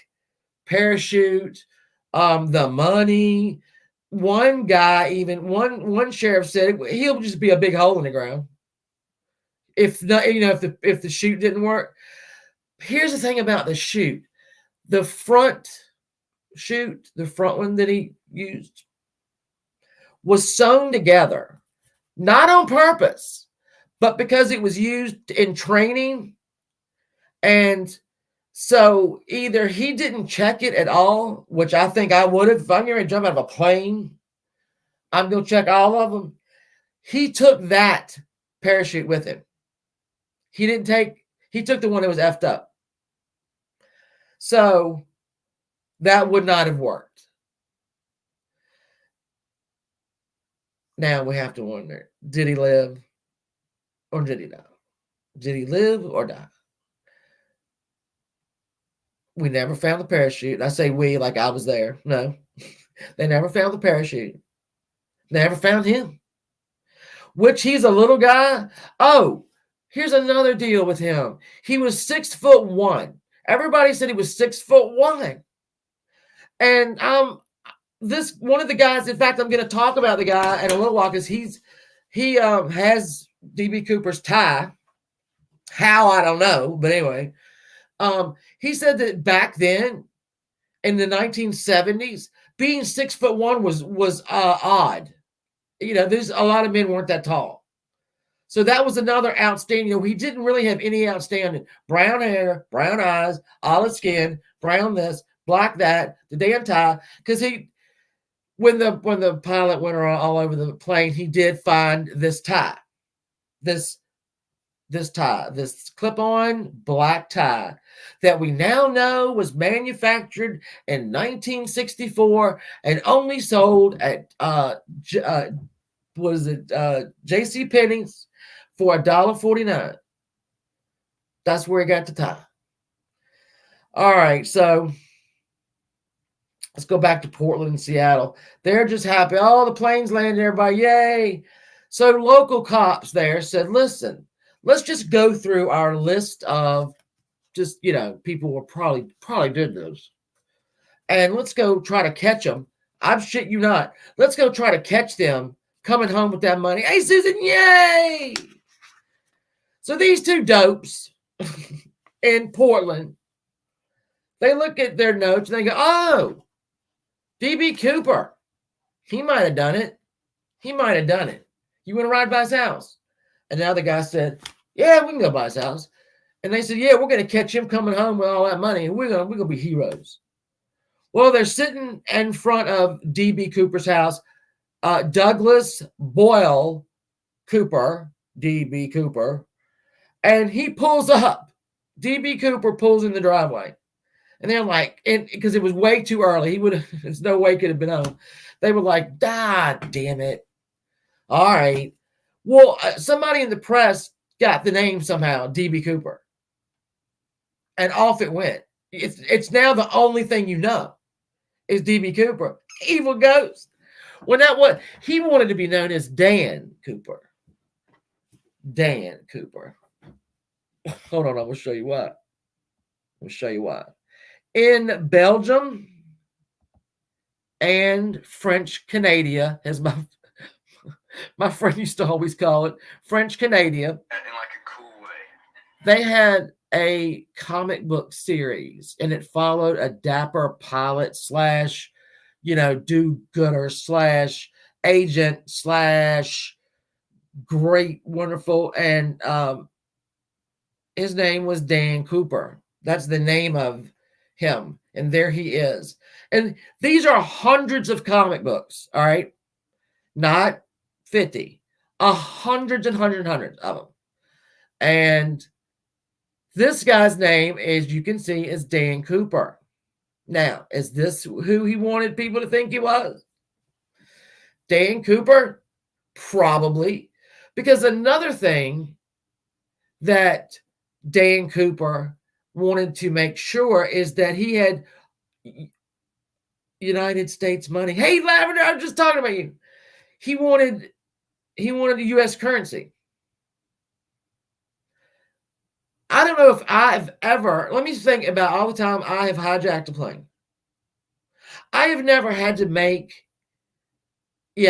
parachute, the money. One guy, even one sheriff said he'll just be a big hole in the ground. If not, if the chute didn't work. Here's the thing about the chute. The front chute, the front one that he used, was sewn together, not on purpose, but because it was used in training. And so either he didn't check it at all, which I think I would have. If I'm going to jump out of a plane, I'm going to check all of them. He took that parachute with him. He took the one that was effed up. So that would not have worked. Now we have to wonder, did he live or did he die? Did he live or die? We never found the parachute. I say we like I was there. No, they never found the parachute. They never found him, which he's a little guy. Oh, here's another deal with him. He was 6'1". Everybody said he was 6'1". And this one of the guys, in fact, I'm going to talk about the guy in a little while because he has D.B. Cooper's tie. How, I don't know, but anyway, he said that back then in the 1970s, being 6'1" was odd. You know, there's a lot of men weren't that tall. So that was another outstanding. You know, he didn't really have any outstanding brown hair, brown eyes, olive skin, brown this, black that, the damn tie. Because when the pilot went around all over the plane, he did find this tie, this tie, this clip-on black tie that we now know was manufactured in 1964 and only sold at J.C. Penney's for $1.49. That's where he got the tie. All right, so let's go back to Portland and Seattle. They're just happy. Oh, the planes landed, everybody, yay. So local cops there said, listen, let's just go through our list of just, you know, people were probably did this. And let's go try to catch them. I'm shit you not. Let's go try to catch them coming home with that money. Hey, Susan, yay! So these two dopes in Portland, they look at their notes and they go, oh, D.B. Cooper, he might have done it. He might have done it. You want to ride by his house? And now the guy said, yeah, we can go by his house. And they said, yeah, we're going to catch him coming home with all that money, and we're going to be heroes. Well, they're sitting in front of D.B. Cooper's house. Douglas Boyle Cooper, D.B. Cooper, and he pulls up. D.B. Cooper pulls in the driveway. And they're like, because it was way too early. There's no way he could have been home. They were like, God damn it. All right. Well, somebody in the press got the name somehow, D.B. Cooper. And off it went. It's now the only thing you know is D.B. Cooper. Evil ghost. Well, now what? He wanted to be known as Dan Cooper. Dan Cooper. Hold on, I will show you why. In Belgium and French Canada, as my friend used to always call it, French Canada. In like a cool way. They had a comic book series, and it followed a dapper pilot slash, you know, do-gooder slash agent slash great, wonderful, and his name was Dan Cooper. That's the name of him, and there he is. And these are hundreds of comic books, all right? Not 50, hundreds and hundreds of them. And this guy's name, as you can see, is Dan Cooper. Now, is this who he wanted people to think he was? Dan Cooper? Probably. Because another thing that Dan Cooper wanted to make sure is that he had United States money. Hey, Lavender, I was just talking about you. He wanted the U.S. currency. I don't know if I've ever, let me think about all the time I have hijacked a plane. I have never had to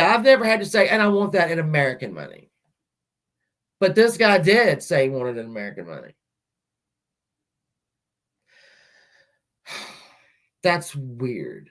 I've never had to say, and I want that in American money. But this guy did say he wanted it in American money. That's weird.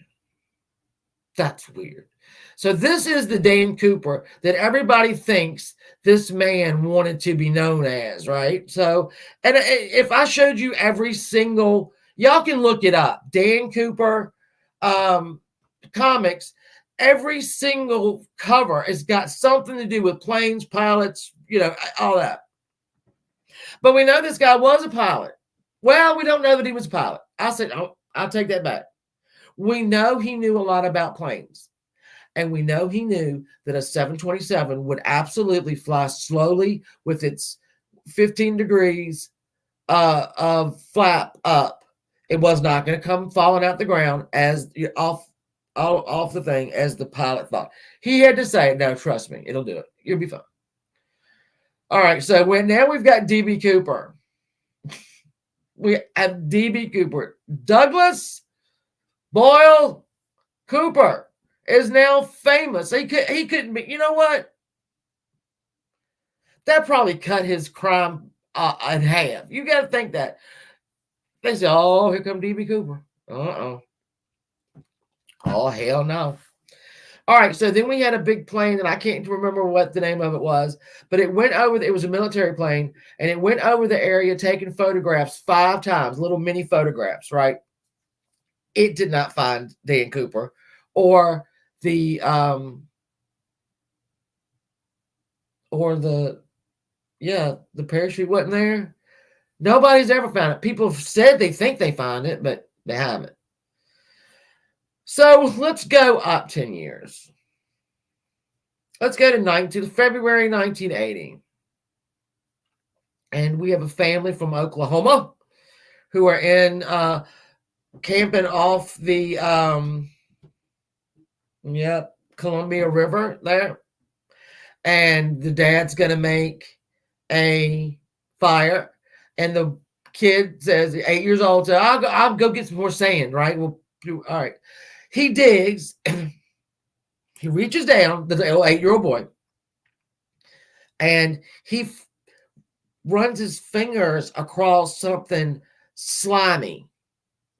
That's weird. So this is the Dan Cooper that everybody thinks this man wanted to be known as, right? So, and if I showed you every single, y'all can look it up, Dan Cooper comics, every single cover has got something to do with planes, pilots, you know, all that. But we know this guy was a pilot. Well, we don't know that he was a pilot. I said, oh, I'll take that back. We know he knew a lot about planes. And we know he knew that a 727 would absolutely fly slowly with its 15 degrees of flap up. It was not going to come falling out the ground as off the thing as the pilot thought. He had to say, no, trust me, it'll do it. You'll be fine. All right, so now we've got D.B. Cooper. We have D.B. Cooper. Douglas Boyle Cooper. is now famous. He couldn't be. You know what? That probably cut his crime in half. You got to think that. They say, "Oh, here come D.B. Cooper." Oh, hell no. All right, so then we had a big plane, and I can't remember what the name of it was, but it went over. It was a military plane, and it went over the area, taking photographs 5 times, little mini photographs. Right? It did not find Dan Cooper, or the the parachute wasn't there. Nobody's ever found it. People have said they think they find it, but they haven't. So let's go up 10 years. Let's go to February 1980. And we have a family from Oklahoma who are in camping off the Columbia River there. And the dad's going to make a fire. And the kid says, 8 years old, says, I'll go get some more sand, right? All right. He digs. He reaches down, the 8-year-old boy, and he runs his fingers across something slimy,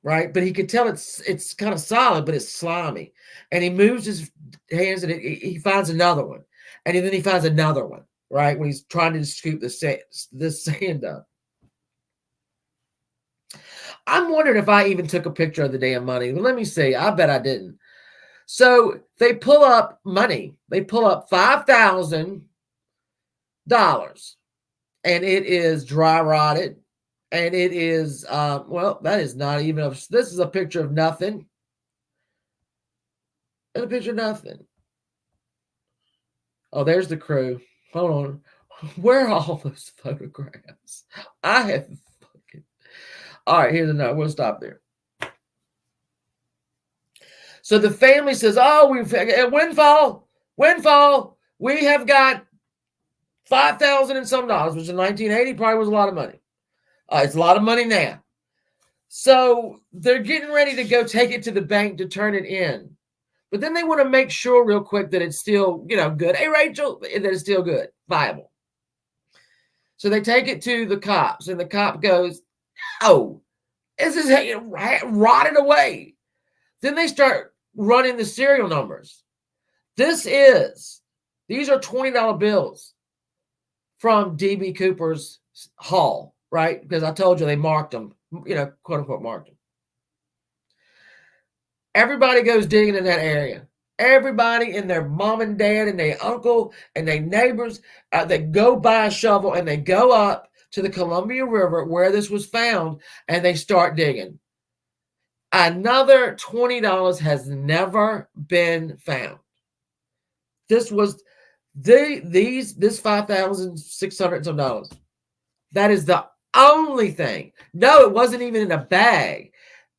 right? But he could tell it's kind of solid, but it's slimy. And he moves his hands, and he finds another one. And then he finds another one, right? When he's trying to scoop the sand up. I'm wondering if I even took a picture of the damn money. Let me see. I bet I didn't. So they pull up money. They pull up $5,000, and it is dry rotted, and it is that is not even. This is a picture of nothing, and a picture of nothing. Oh, there's the crew. Hold on, where are all those photographs? I have fucking. All right, here's another. We'll stop there. So the family says, "Oh, we've windfall. We have got $5,000 and some dollars, which in 1980 probably was a lot of money. It's a lot of money now." So they're getting ready to go take it to the bank to turn it in, but then they want to make sure real quick that it's still, good. Hey, Rachel, that it's still good, viable. So they take it to the cops, and the cop goes, "Oh, this is rotted away." Then they start running the serial numbers. These are $20 bills from D.B. Cooper's haul, right? Because I told you they marked them, quote unquote marked them. Everybody goes digging in that area. Everybody and their mom and dad and their uncle and their neighbors, they go buy a shovel and they go up to the Columbia River where this was found, and they start digging. Another $20 has never been found. This was this $5,600 some dollars. That is the only thing. No, it wasn't even in a bag,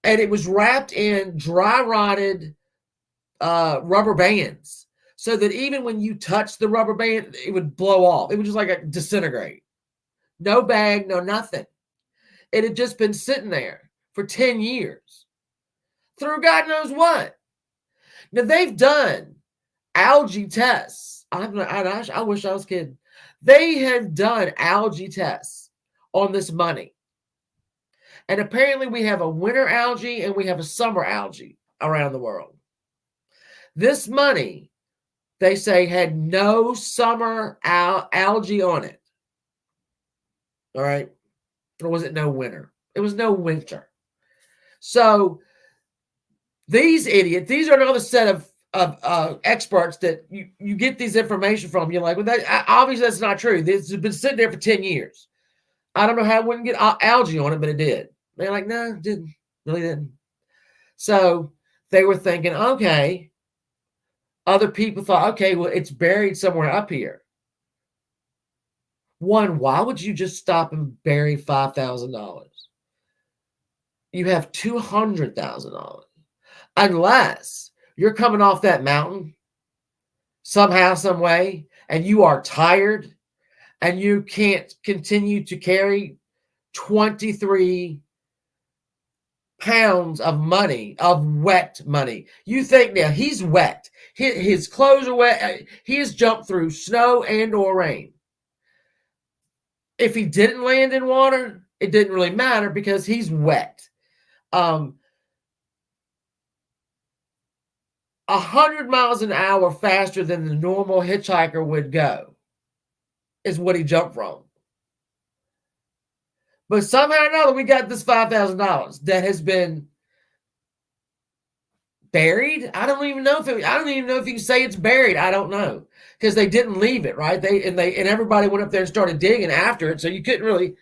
and it was wrapped in dry rotted rubber bands, so that even when you touch the rubber band, it would blow off. It would just like disintegrate. No bag, no nothing. It had just been sitting there for 10 years. Through God knows what. Now, they've done algae tests. I wish I was kidding. They have done algae tests on this money. And apparently we have a winter algae and we have a summer algae around the world. This money, they say, had no summer algae on it. All right? Or was it no winter? It was no winter. So these idiots, these are another set of experts that you get these information from. You're like, well, obviously that's not true. This has been sitting there for 10 years. I don't know how it wouldn't get algae on it, but it did. They're like, no, it didn't. Really didn't. So they were thinking, okay. Other people thought, okay, well, it's buried somewhere up here. One, why would you just stop and bury $5,000? You have $200,000. Unless you're coming off that mountain somehow, some way, and you are tired and you can't continue to carry 23 pounds of money, of wet money. You think now he's wet. His clothes are wet. He has jumped through snow and or rain. If he didn't land in water, it didn't really matter because he's wet. 100 miles an hour faster than the normal hitchhiker would go is what he jumped from. But somehow or another, we got this $5,000 that has been buried. I don't even know if you can say it's buried. I don't know because they didn't leave it, right? And everybody went up there and started digging after it, so you couldn't really,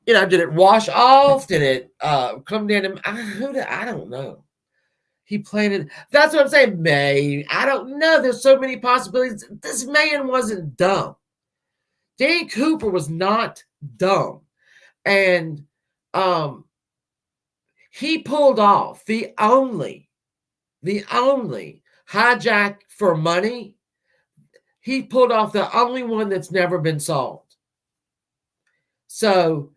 did it wash off? Did it come down? I don't know. He planted. That's what I'm saying. Maybe I don't know. There's so many possibilities. This man wasn't dumb. D.B.Cooper was not dumb, and he pulled off the only hijack for money. He pulled off the only one that's never been solved. So,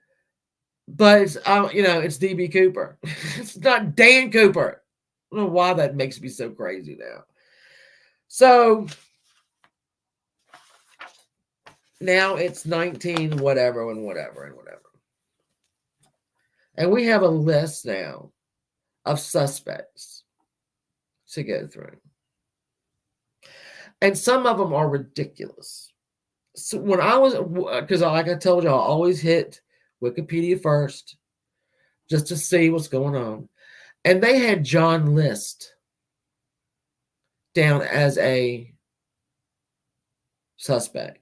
but it's it's D.B.Cooper. It's not Dan Cooper. I don't know why that makes me so crazy now. So now it's 19 whatever and whatever and whatever. And we have a list now of suspects to go through. And some of them are ridiculous. So when I was, because like I told you, I always hit Wikipedia first just to see what's going on. And they had John List down as a suspect.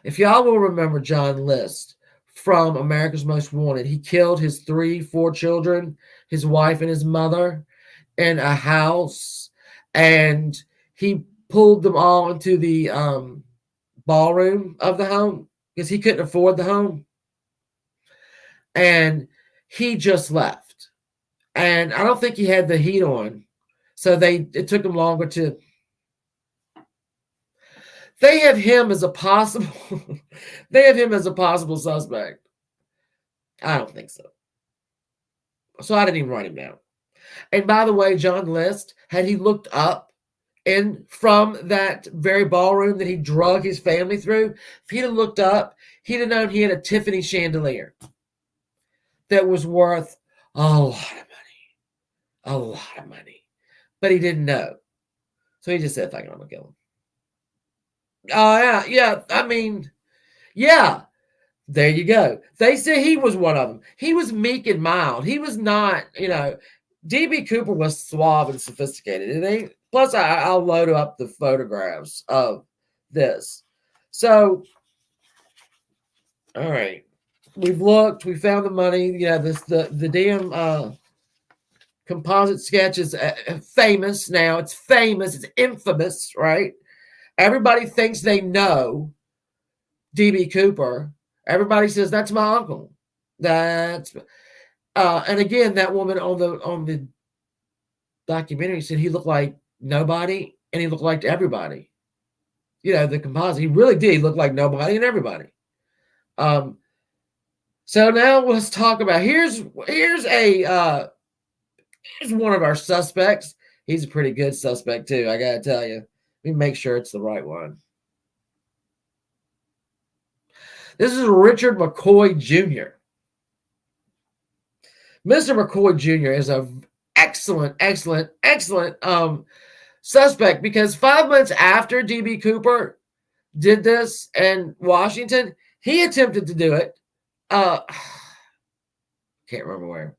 If y'all will remember John List from America's Most Wanted, he killed his 4 children, his wife and his mother, in a house, and he pulled them all into the ballroom of the home because he couldn't afford the home, and he just left. And I don't think he had the heat on, so it took him longer to. They have him as a possible. They have him as a possible suspect. I don't think so. So I didn't even write him down. And by the way, John List, had he looked up from that very ballroom that he drug his family through, if he'd have looked up, he'd have known he had a Tiffany chandelier that was worth a lot of money. But he didn't know. So he just said, fuck it, I'm going to kill him. Oh, yeah. I mean, yeah. There you go. They say he was one of them. He was meek and mild. He was not, D.B.Cooper was suave and sophisticated. Plus, I'll load up the photographs of this. So, all right. We've looked. We found the money. The damn composite sketch is famous now. It's famous. It's infamous, right? Everybody thinks they know D.B.Cooper. Everybody says that's my uncle. And again, that woman on the documentary said he looked like nobody and he looked like everybody. The composite. He really did look like nobody and everybody. So now let's talk about here's one of our suspects. He's a pretty good suspect too, I gotta tell you. Let me make sure it's the right one. This is Richard McCoy Jr. Mr. McCoy Jr. is an excellent suspect because 5 months after D.B.Cooper did this in Washington, he attempted to do it. Can't remember where.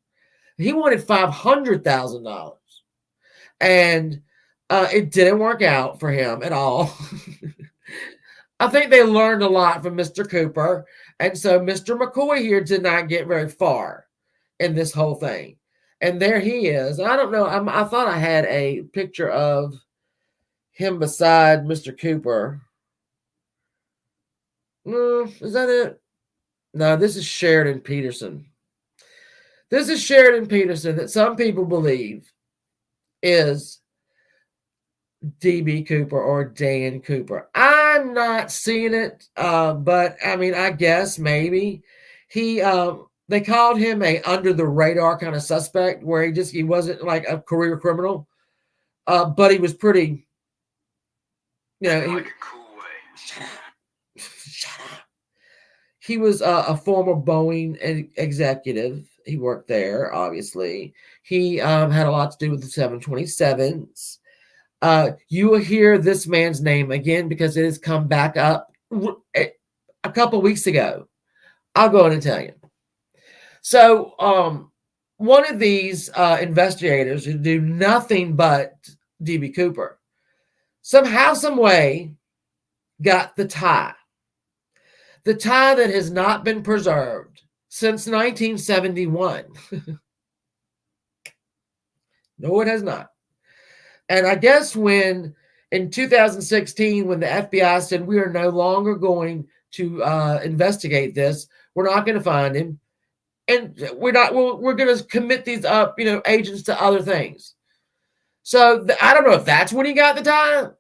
He wanted $500,000, and it didn't work out for him at all. I think they learned a lot from Mr. Cooper, and so Mr. McCoy here did not get very far in this whole thing. And there he is. I don't know. I thought I had a picture of him beside Mr. Cooper. Is that it? No, this is Sheridan Peterson. This is Sheridan Peterson that some people believe is D.B.Cooper or Dan Cooper. I'm not seeing it, but I mean, I guess maybe he They called him a under the radar kind of suspect, where he wasn't like a career criminal, but he was pretty, like a cool way. Shut up. He was a former Boeing executive. He worked there, obviously. He had a lot to do with the 727s. You will hear this man's name again because it has come back up a couple weeks ago. I'll go ahead and tell you. So, one of these investigators who do nothing but D.B.Cooper somehow, some way, got the tie that has not been preserved since 1971. No, it has not. And I guess in 2016, when the FBI said we are no longer going to investigate this, we're not going to find him, and we're going to commit these agents to other things. So I don't know if that's when he got the time.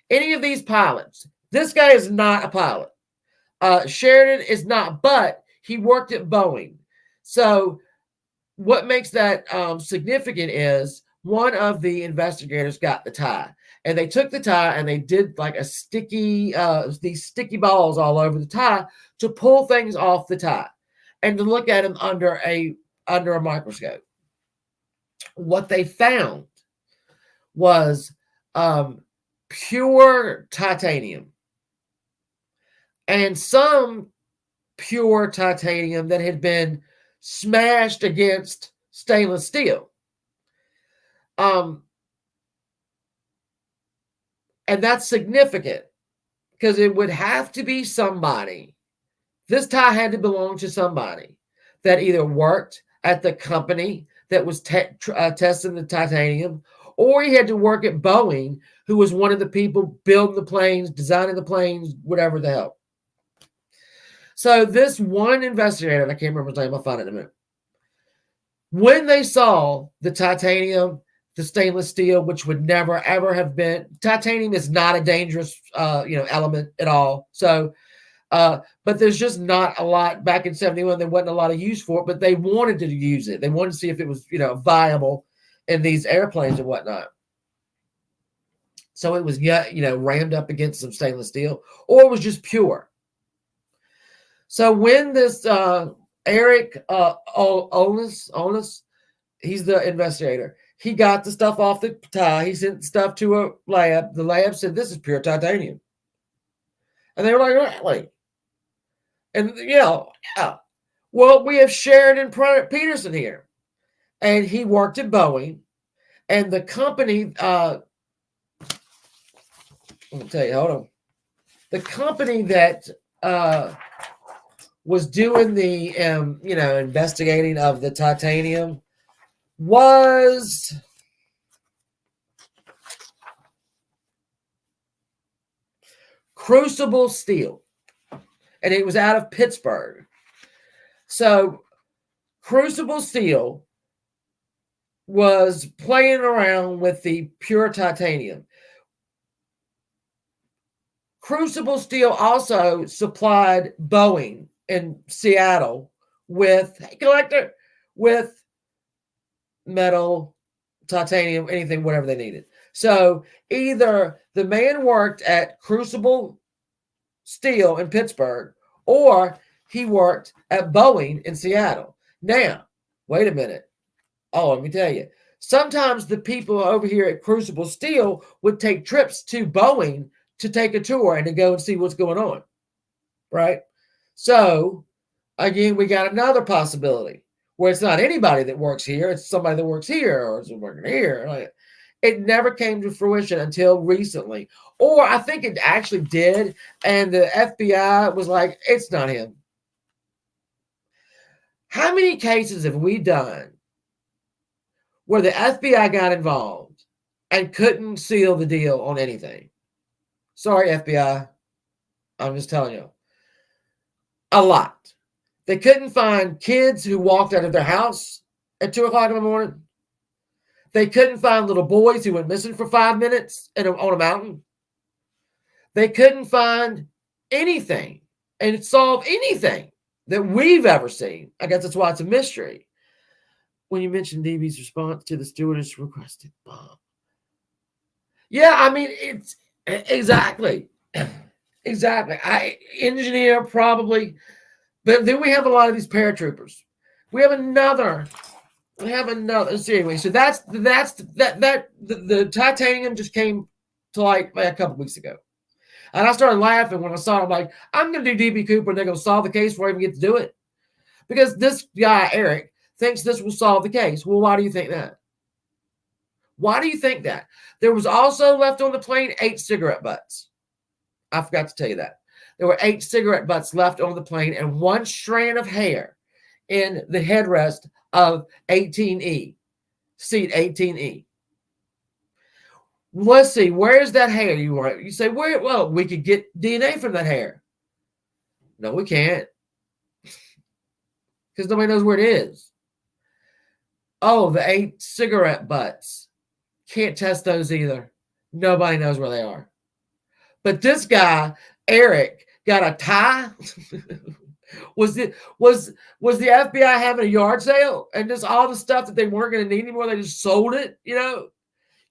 Any of these pilots, this guy is not a pilot. Sheridan is not, but he worked at Boeing. So what makes that significant is one of the investigators got the tie, and they took the tie and they did like a these sticky balls all over the tie to pull things off the tie and to look at him under a microscope. What they found was pure titanium, and some pure titanium that had been smashed against stainless steel. And that's significant because it would have to be somebody. This tie had to belong to somebody that either worked at the company that was testing the titanium, or he had to work at Boeing, who was one of the people building the planes, designing the planes, whatever the hell. So this one investigator, and I can't remember his name, I'll find it in a minute. When they saw the titanium, the stainless steel, which would never ever have been, titanium is not a dangerous element at all. So, but there's just not a lot back in 71. There wasn't a lot of use for it, but they wanted to use it. They wanted to see if it was viable in these airplanes and whatnot. So it was rammed up against some stainless steel, or it was just pure. So when this Eric Onus, he's the investigator. He got the stuff off the tie. He sent stuff to a lab. The lab said, this is pure titanium. And they were like, really? And, yeah. Well, we have Sheridan Peterson here. And he worked at Boeing. And the company, let me tell you, hold on. The company that was doing the, investigating of the titanium was Crucible Steel, and it was out of Pittsburgh. So Crucible Steel was playing around with the pure titanium. Crucible Steel also supplied Boeing in Seattle with metal, titanium, anything, whatever they needed. So either the man worked at Crucible Steel in Pittsburgh, or he worked at Boeing in Seattle. Now, wait a minute. Oh, let me tell you. Sometimes the people over here at Crucible Steel would take trips to Boeing to take a tour and to go and see what's going on, right? So, again, we got another possibility where it's not anybody that works here, it's somebody that works here or is working here. Like, it never came to fruition until recently. Or I think it actually did, and the FBI was like, it's not him. How many cases have we done where the FBI got involved and couldn't seal the deal on anything? Sorry, FBI. I'm just telling you. A lot. They couldn't find kids who walked out of their house at 2 o'clock in the morning. They couldn't find little boys who went missing for 5 minutes on a mountain. They couldn't find anything and solve anything that we've ever seen. I guess that's why it's a mystery. When you mentioned DB's response to the stewardess requested bomb. Yeah, I mean, it's exactly. Exactly. Engineer probably, but then we have a lot of these paratroopers. We have another. So anyway, so that's the titanium just came to light like a couple weeks ago, and I started laughing when I saw it. I'm like, I'm gonna do D.B. Cooper, and they're gonna solve the case before I even get to do it, because this guy Eric thinks this will solve the case. Well, why do you think that? Why do you think that? There was also left on the plane 8 cigarette butts. I forgot to tell you that. There were 8 cigarette butts left on the plane and 1 strand of hair in the headrest of 18E, seat 18E. Let's see, where's that hair? You say, where? Well, we could get DNA from that hair. No, we can't. Because nobody knows where it is. Oh, the 8 cigarette butts. Can't test those either. Nobody knows where they are. But this guy, Eric, got a tie. Was the FBI having a yard sale and just all the stuff that they weren't going to need anymore? They just sold it.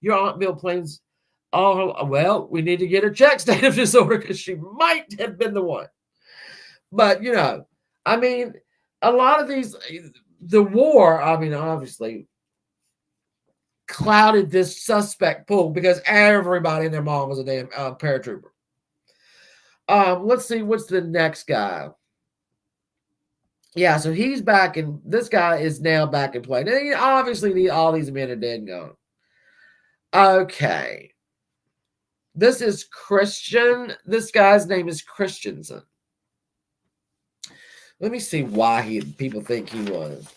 Your Aunt Bill Plains. Oh well, we need to get her check state of disorder because she might have been the one. But I mean, a lot of these, the war. I mean, obviously clouded this suspect pool because everybody and their mom was a damn paratrooper. Let's see, what's the next guy? Yeah, so he's back, and this guy is now back in play. Now, obviously, all these men are dead and gone. Okay. This is Christian. This guy's name is Christensen. Let me see why people think he was.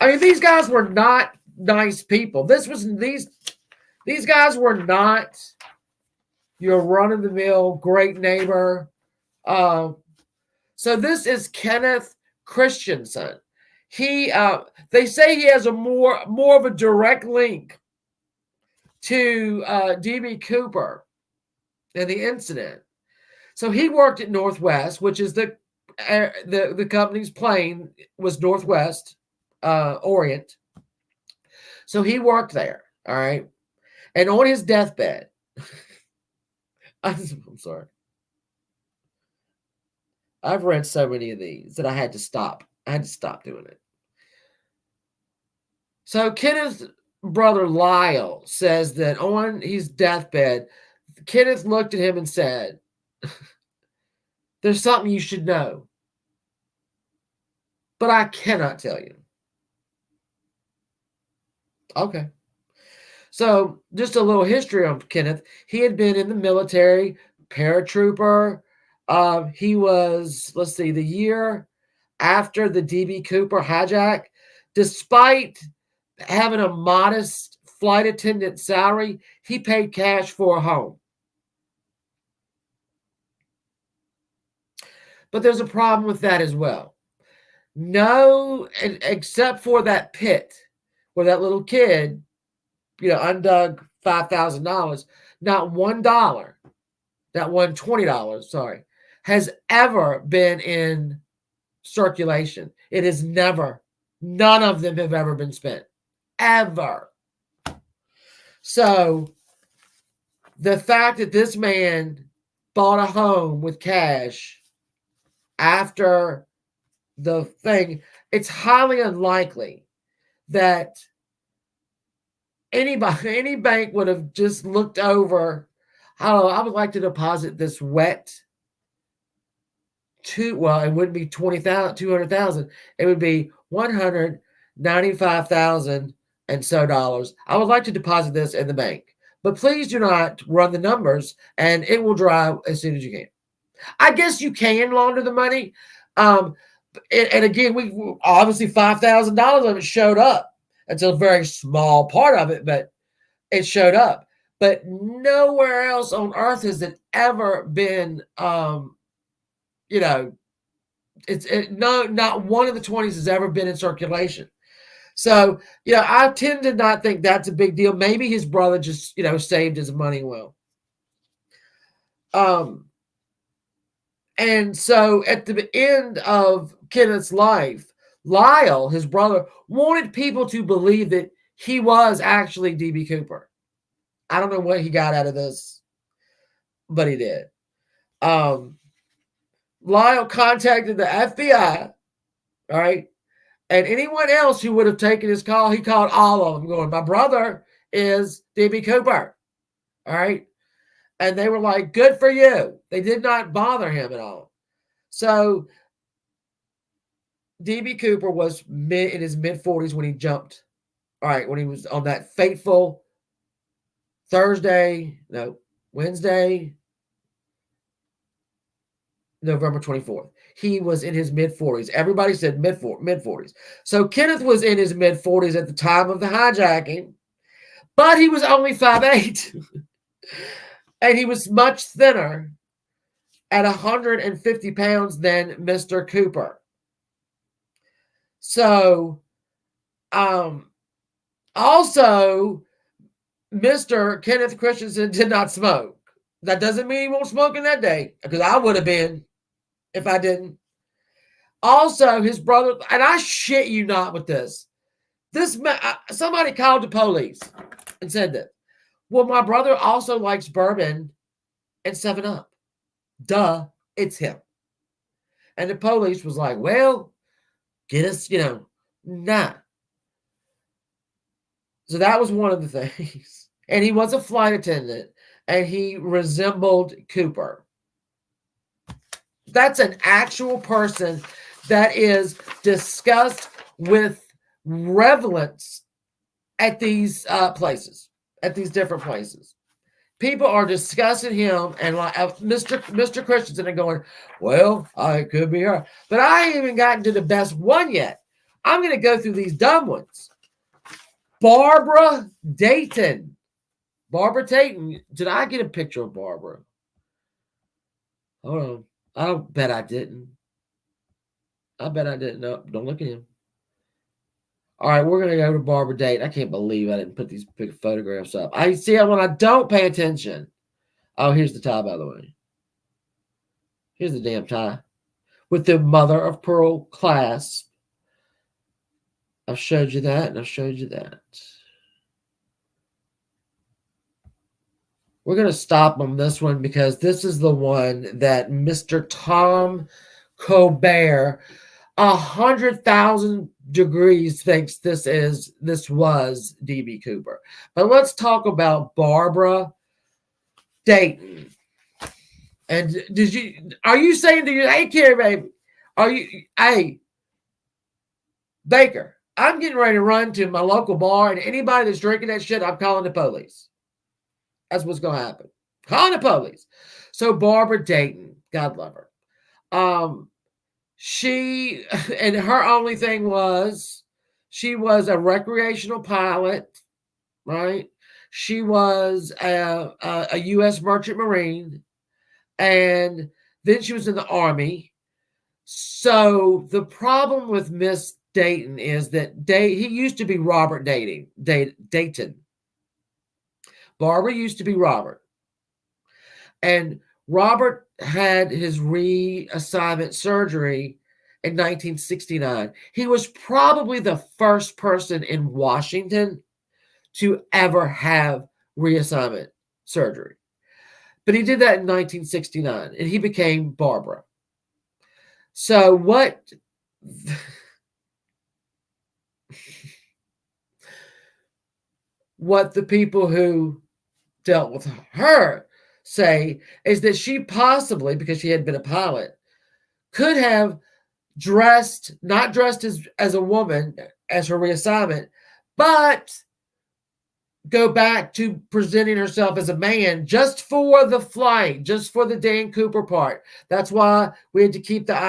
I mean, these guys were not nice people. These guys were not your run-of-the-mill great neighbor. So this is Kenneth Christensen. They say he has a more of a direct link to D.B. Cooper and the incident. So he worked at Northwest, which is the company's plane was Northwest Orient. So he worked there, all right? And on his deathbed, I'm sorry. I've read so many of these that I had to stop. I had to stop doing it. So Kenneth's brother Lyle says that on his deathbed, Kenneth looked at him and said, "There's something you should know, but I cannot tell you." Okay. So just a little history on Kenneth. He had been in the military, paratrooper. He was, let's see, the year after the D.B. Cooper hijack, despite having a modest flight attendant salary, he paid cash for a home. But there's a problem with that as well. No, except for that pit where that little kid, undug $5,000, not $1, that one $20, sorry, has ever been in circulation. It is never, none of them have ever been spent. Ever. So the fact that this man bought a home with cash after the thing, it's highly unlikely that any bank would have just looked over. I would like to deposit this wet it wouldn't be 200,000. It would be 195,000 and so dollars. I would like to deposit this in the bank, but please do not run the numbers, and it will dry as soon as you can. I guess you can launder the money. And again, we obviously $5,000 of it showed up. It's a very small part of it, but it showed up. But nowhere else on earth has it ever been, not one of the 20s has ever been in circulation. So, I tend to not think that's a big deal. Maybe his brother just, saved his money well. And so at the end of Kenneth's life, Lyle, his brother, wanted people to believe that he was actually D.B. Cooper. I don't know what he got out of this, but he did. Lyle contacted the FBI, all right, and anyone else who would have taken his call, he called all of them, going, "My brother is D.B. Cooper," all right, and they were like, "Good for you." They did not bother him at all. So D.B. Cooper was in his mid-40s when he jumped. All right, when he was on that fateful Wednesday, November 24th. He was in his mid-40s. Everybody said mid-40s. So Kenneth was in his mid-40s at the time of the hijacking, but he was only 5'8", and he was much thinner at 150 pounds than Mr. Cooper. So, also, Mr. Kenneth Christensen did not smoke. That doesn't mean he won't smoke in that day, because I would have been if I didn't. Also, his brother, and I shit you not with this. Somebody called the police and said that. Well, my brother also likes bourbon and 7-Up. Duh, it's him. And the police was like, well, get us, nah. So that was one of the things. And he was a flight attendant, and he resembled Cooper. That's an actual person that is discussed with relevance at these places, at these different places. People are discussing him and like Mr. Christensen and going, well, it could be her. But I ain't even gotten to the best one yet. I'm going to go through these dumb ones. Barbara Dayton. Barbara Dayton. Did I get a picture of Barbara? Hold on. I bet I didn't. I bet I didn't. No, don't look at him. All right, we're going to go to Barbara Dayton. I can't believe I didn't put these big photographs up. I see when I don't pay attention. Oh, here's the tie, by the way. Here's the damn tie. With the mother of pearl clasp. I've showed you that, and I've showed you that. We're going to stop on this one because this is the one that Mr. Tom Colbert, 100,000 degrees, thinks this was D.B. Cooper. But let's talk about Barbara Dayton. And are you saying to your, hey, Carrie, baby, hey, Baker, I'm getting ready to run to my local bar, and anybody that's drinking that shit, I'm calling the police. That's what's going to happen. Calling the police. So Barbara Dayton, God love her. She, and her only thing was, she was a recreational pilot, right? She was a U.S. Merchant Marine, and then she was in the Army. So the problem with Miss Dayton is that he used to be Robert Dayton. Barbara used to be Robert. And Robert had his reassignment surgery in 1969. He was probably the first person in Washington to ever have reassignment surgery. But he did that in 1969, and he became Barbara. So what the people who dealt with her say is that she possibly, because she had been a pilot, could have not dressed as a woman as her reassignment, but go back to presenting herself as a man just for the flight, just for the Dan Cooper part. That's why we had to keep the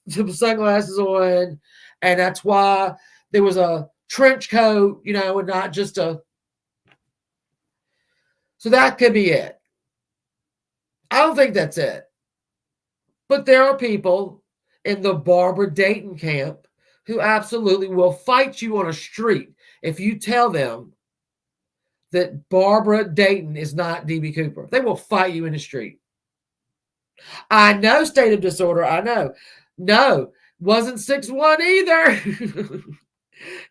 sunglasses on, and that's why there was a trench coat, and not just a. So that could be it. I don't think that's it. But there are people in the Barbara Dayton camp who absolutely will fight you on a street if you tell them that Barbara Dayton is not D.B. Cooper. They will fight you in the street. I know state of disorder. I know. No, wasn't 6'1" either.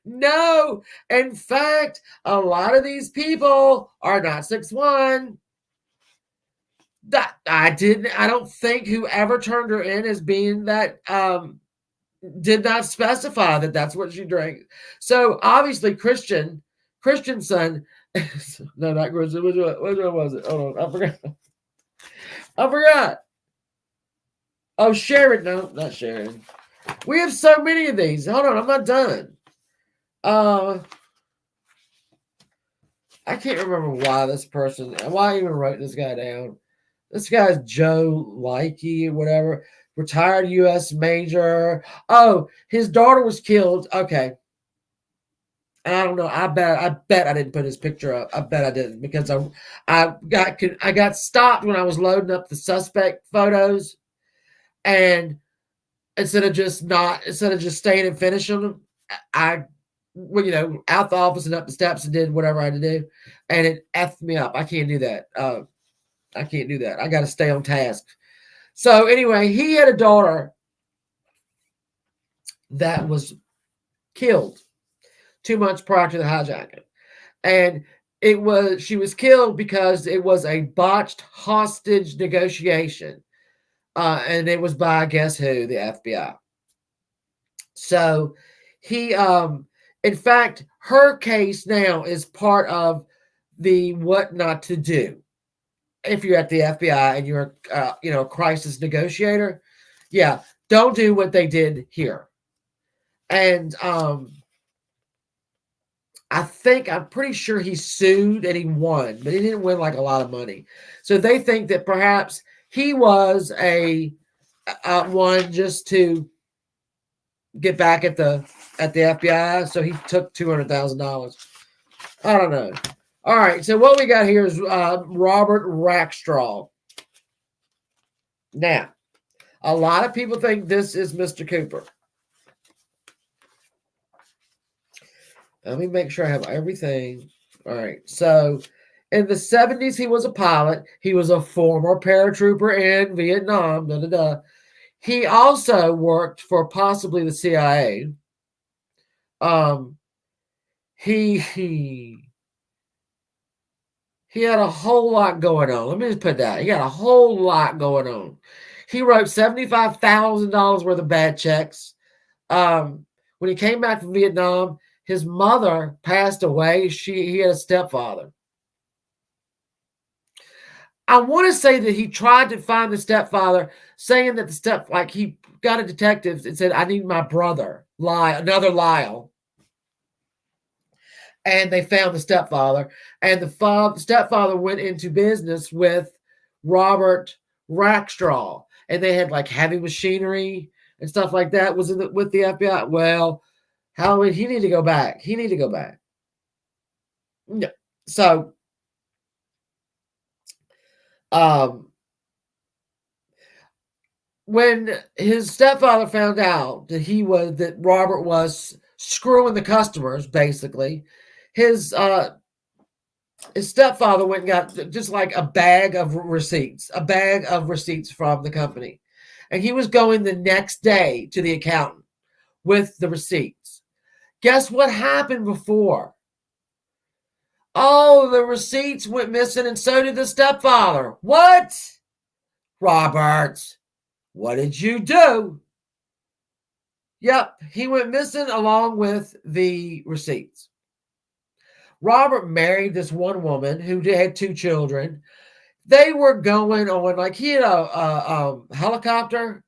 No. In fact, a lot of these people are not 6'1". That I don't think whoever turned her in as being that did not specify that that's what she drank. So obviously Christian son, no, not Christian. Which one was it? Hold on, I forgot. I forgot. Oh, Sharon. No, not Sharon. We have so many of these. Hold on, I'm not done. I can't remember why I even wrote this guy down. This guy's Joe Likey, whatever, retired U.S. Major. Oh, his daughter was killed. Okay. I don't know. I bet I didn't put his picture up. I bet I didn't because I got stopped when I was loading up the suspect photos, and instead of just staying and finishing them, I out the office and up the steps and did whatever I had to do, and it effed me up. I can't do that. I can't do that. I got to stay on task. So anyway, he had a daughter that was killed 2 months prior to the hijacking, and she was killed because it was a botched hostage negotiation, and it was by guess who, the FBI. So he, in fact, her case now is part of the what not to do if you're at the FBI and you're a crisis negotiator. Yeah, don't do what they did here. And I'm pretty sure he sued and he won, but he didn't win like a lot of money. So they think that perhaps he was a one just to get back at the FBI. So he took $200,000. I don't know. All right. So what we got here is Robert Rackstraw. Now, a lot of people think this is Mr. Cooper. Let me make sure I have everything. All right. So in the 70s, he was a pilot. He was a former paratrooper in Vietnam. Da, da, da. He also worked for possibly the CIA. He had a whole lot going on. Let me just put that. He had a whole lot going on. He wrote $75,000 worth of bad checks. When he came back from Vietnam, his mother passed away. He had a stepfather. I want to say that he tried to find the stepfather, saying that he got a detective and said, "I need my brother, another Lyle." And they found the stepfather, and the stepfather went into business with Robert Rackstraw, and they had like heavy machinery and stuff like that was with the FBI. Well, Halloween, he need to go back. He need to go back. No. So, when his stepfather found out that Robert was screwing the customers, basically, his stepfather went and got just like a bag of receipts from the company. And he was going the next day to the accountant with the receipts. Guess what happened before? Oh, the receipts went missing, and so did the stepfather. What? Robert, what did you do? Yep, he went missing along with the receipts. Robert married this one woman who had 2 children. They were going on, like, he had a helicopter,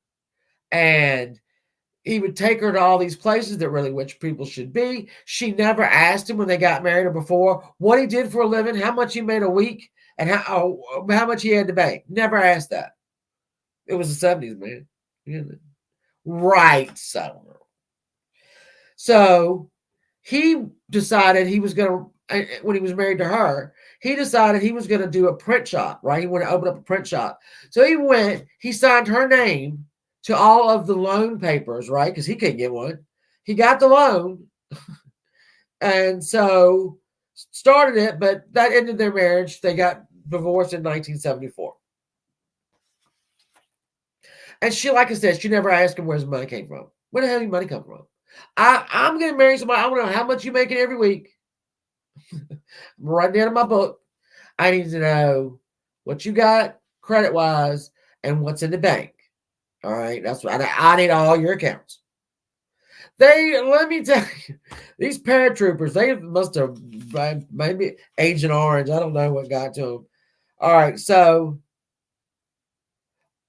and he would take her to all these places that really rich people should be. She never asked him when they got married or before what he did for a living, how much he made a week, and how much he had to bank. Never asked that. It was the 70s, man. Right. So he decided he was going to, when he was married to her, he decided he was going to do a print shop, right? He wanted to open up a print shop. So he signed her name to all of the loan papers, right? Because he couldn't get one. He got the loan. And so started it, but that ended their marriage. They got divorced in 1974. And she, like I said, she never asked him where his money came from. Where the hell did your money come from? I'm going to marry somebody. I want to know how much you making every week. I'm writing down in my book. I need to know what you got credit-wise and what's in the bank. All right? That's what I need all your accounts. Let me tell you, these paratroopers, they must have maybe Agent Orange. I don't know what got to them. All right, so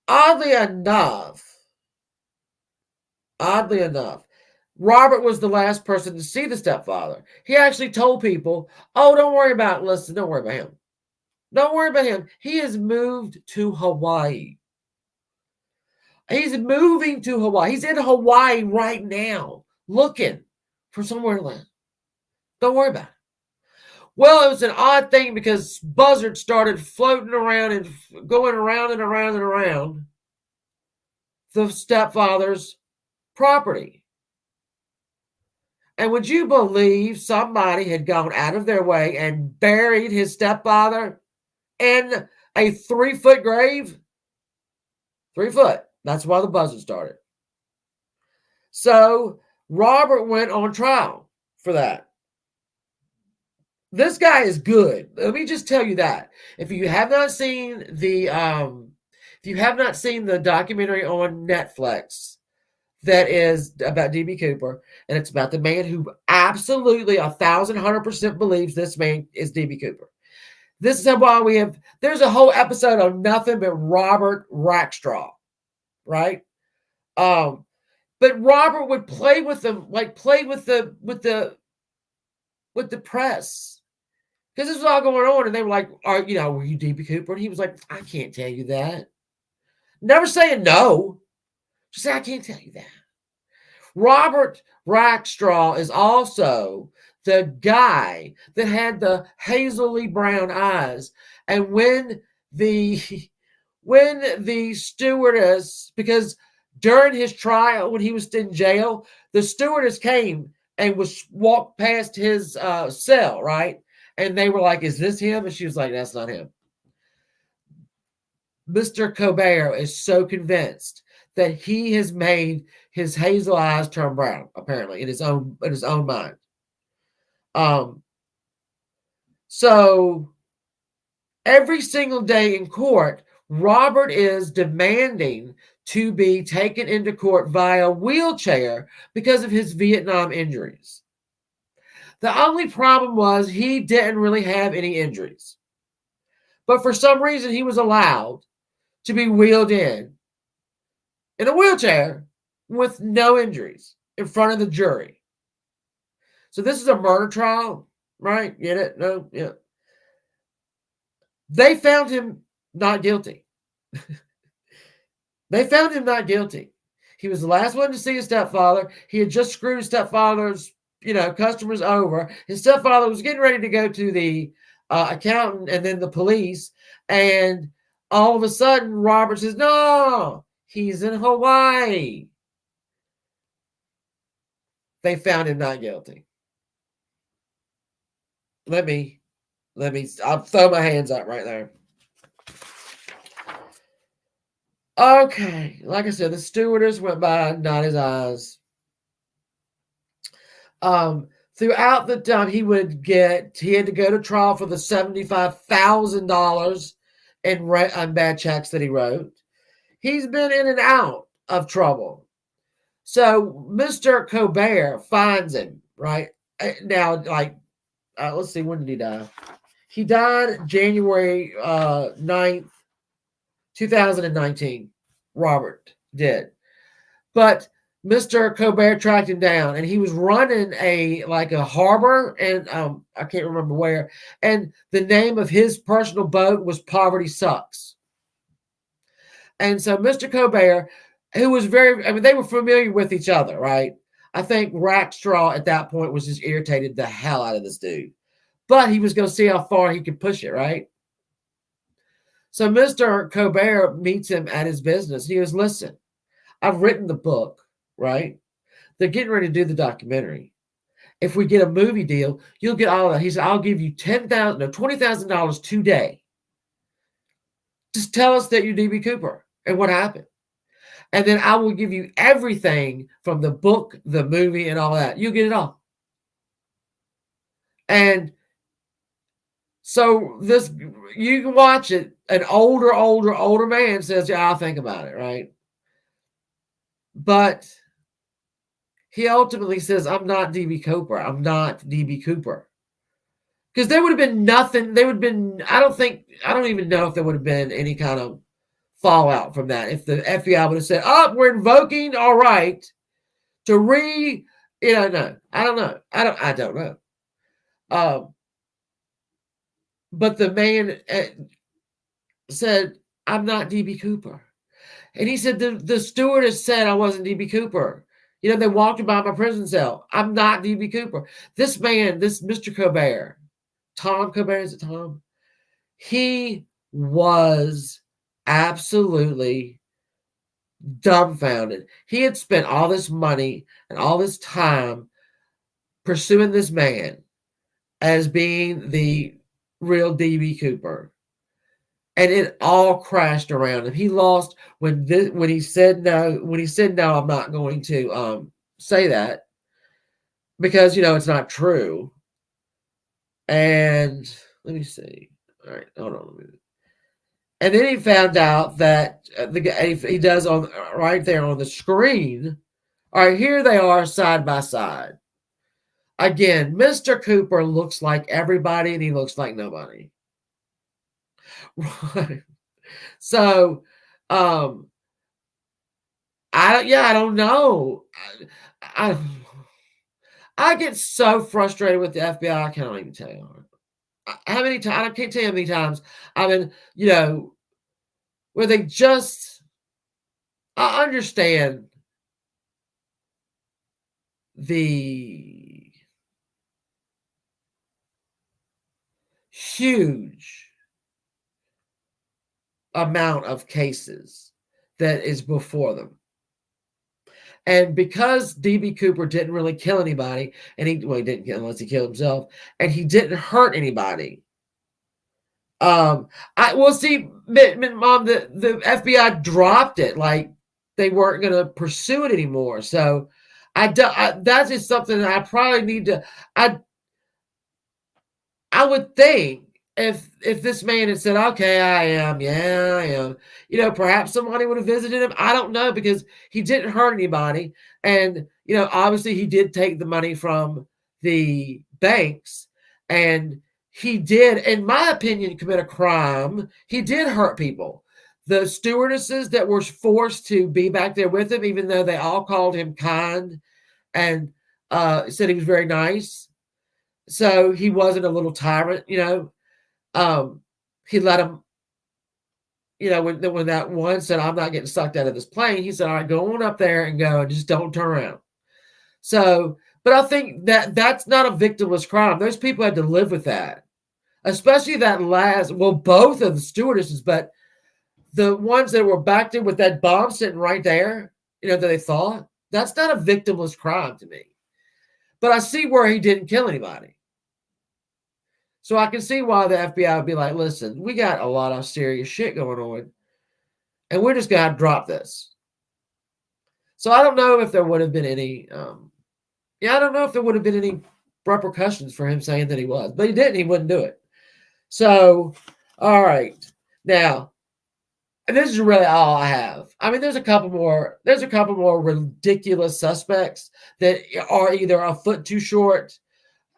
oddly enough, Robert was the last person to see the stepfather. He actually told people, "Oh, don't worry about it. Listen, don't worry about him. Don't worry about him. He has moved to Hawaii. He's moving to Hawaii. He's in Hawaii right now, looking for somewhere to live. Don't worry about it." Well, it was an odd thing because buzzards started floating around and going around and around and around the stepfather's property. And would you believe somebody had gone out of their way and buried his stepfather in a 3-foot grave? 3 foot. That's why the buzzard started. So Robert went on trial for that. This guy is good. Let me just tell you that. If you have not seen the documentary on Netflix that is about D.B. Cooper, and it's about the man who absolutely 1,100% believes this man is D.B. Cooper. This is why there's a whole episode on nothing but Robert Rackstraw, right? But Robert would play with them, like play with the press. Because this was all going on, and they were like, were you D.B. Cooper? And he was like, I can't tell you that. Never saying no. Just say, I can't tell you that. Robert Rackstraw is also the guy that had the hazily brown eyes. And when the stewardess, because during his trial, when he was in jail, the stewardess came and walked past his cell, right? And they were like, is this him? And she was like, that's not him. Mr. Colbert is so convinced that he has made his hazel eyes turn brown, apparently, in his own mind. So every single day in court, Robert is demanding to be taken into court via wheelchair because of his Vietnam injuries. The only problem was he didn't really have any injuries. But for some reason, he was allowed to be wheeled in a wheelchair with no injuries in front of the jury. So this is a murder trial, right? Get it? No? Yeah. They found him not guilty. They found him not guilty. He was the last one to see his stepfather. He had just screwed his stepfather's customers over. His stepfather was getting ready to go to the accountant and then the police. And all of a sudden, Robert says, no, he's in Hawaii. They found him not guilty. I'll throw my hands up right there. Okay. Like I said, the stewardess went by, not his eyes. Throughout the time he had to go to trial for the $75,000 in bad checks that he wrote. He's been in and out of trouble. So Mr. Colbert finds him, right? Now, let's see, when did he die? He died January 9th, 2019. Robert did. But Mr. Colbert tracked him down, and he was running a harbor, and I can't remember where. And the name of his personal boat was Poverty Sucks. And so Mr. Colbert, who was they were familiar with each other, right? I think Rackstraw at that point was just irritated the hell out of this dude. But he was going to see how far he could push it, right? So Mr. Colbert meets him at his business. He goes, listen, I've written the book, right? They're getting ready to do the documentary. If we get a movie deal, you'll get all of that. He said, I'll give you $20,000 today. Just tell us that you're D.B. Cooper and what happened. And then I will give you everything from the book, the movie, and all that. You get it all. And so this, you can watch it. An older man says, "Yeah, I'll think about it," right? But he ultimately says, "I'm not D.B. Cooper. I'm not D.B. Cooper." Because there would have been nothing. There would have been. I don't even know if there would have been any kind of fallout from that if the FBI would have said, "Oh, we're invoking all right to no, I don't know. I don't know. Um, but the man said, "I'm not D.B. Cooper," and he said the stewardess said I wasn't D.B. Cooper. They walked by my prison cell. I'm not D.B. Cooper. This man, this Mr. Colbert, Tom Colbert, is it Tom? He was absolutely dumbfounded. He had spent all this money and all this time pursuing this man as being the real D.B. Cooper. And it all crashed around him. He lost when he said no. When he said no, I'm not going to say that because it's not true. And let me see. All right, hold on. And then he found out that the guy he does on right there on the screen. All right, here they are side by side. Again, Mr. Cooper looks like everybody, and he looks like nobody. Right. So, I don't know. I I get so frustrated with the FBI. I can't even tell you how many times. I can't tell you how many times I've been, where they just. I understand the huge amount of cases that is before them. And because D.B. Cooper didn't really kill anybody, and he didn't kill unless he killed himself, and he didn't hurt anybody. I will see, Mom, the FBI dropped it, like they weren't going to pursue it anymore. So that is something that I probably need to. I would think if this man had said, "Okay, I am," perhaps somebody would have visited him. I don't know because he didn't hurt anybody, and obviously he did take the money from the banks, and he did, in my opinion, commit a crime. He did hurt people. The stewardesses that were forced to be back there with him, even though they all called him kind and said he was very nice. So he wasn't a little tyrant, He let him, when that one said, "I'm not getting sucked out of this plane," he said, "All right, go on up there and go and just don't turn around." So, but I think that's not a victimless crime. Those people had to live with that, especially both of the stewardesses, but the ones that were back there with that bomb sitting right there, that they thought, that's not a victimless crime to me. But I see where he didn't kill anybody. So I can see why the FBI would be like, "Listen, we got a lot of serious shit going on, and we're just going to drop this." So I don't know if there would have been any, I don't know if there would have been any repercussions for him saying that he was, but he didn't. He wouldn't do it. So, all right. Now, and this is really all I have. I mean, there's a couple more ridiculous suspects that are either a foot too short,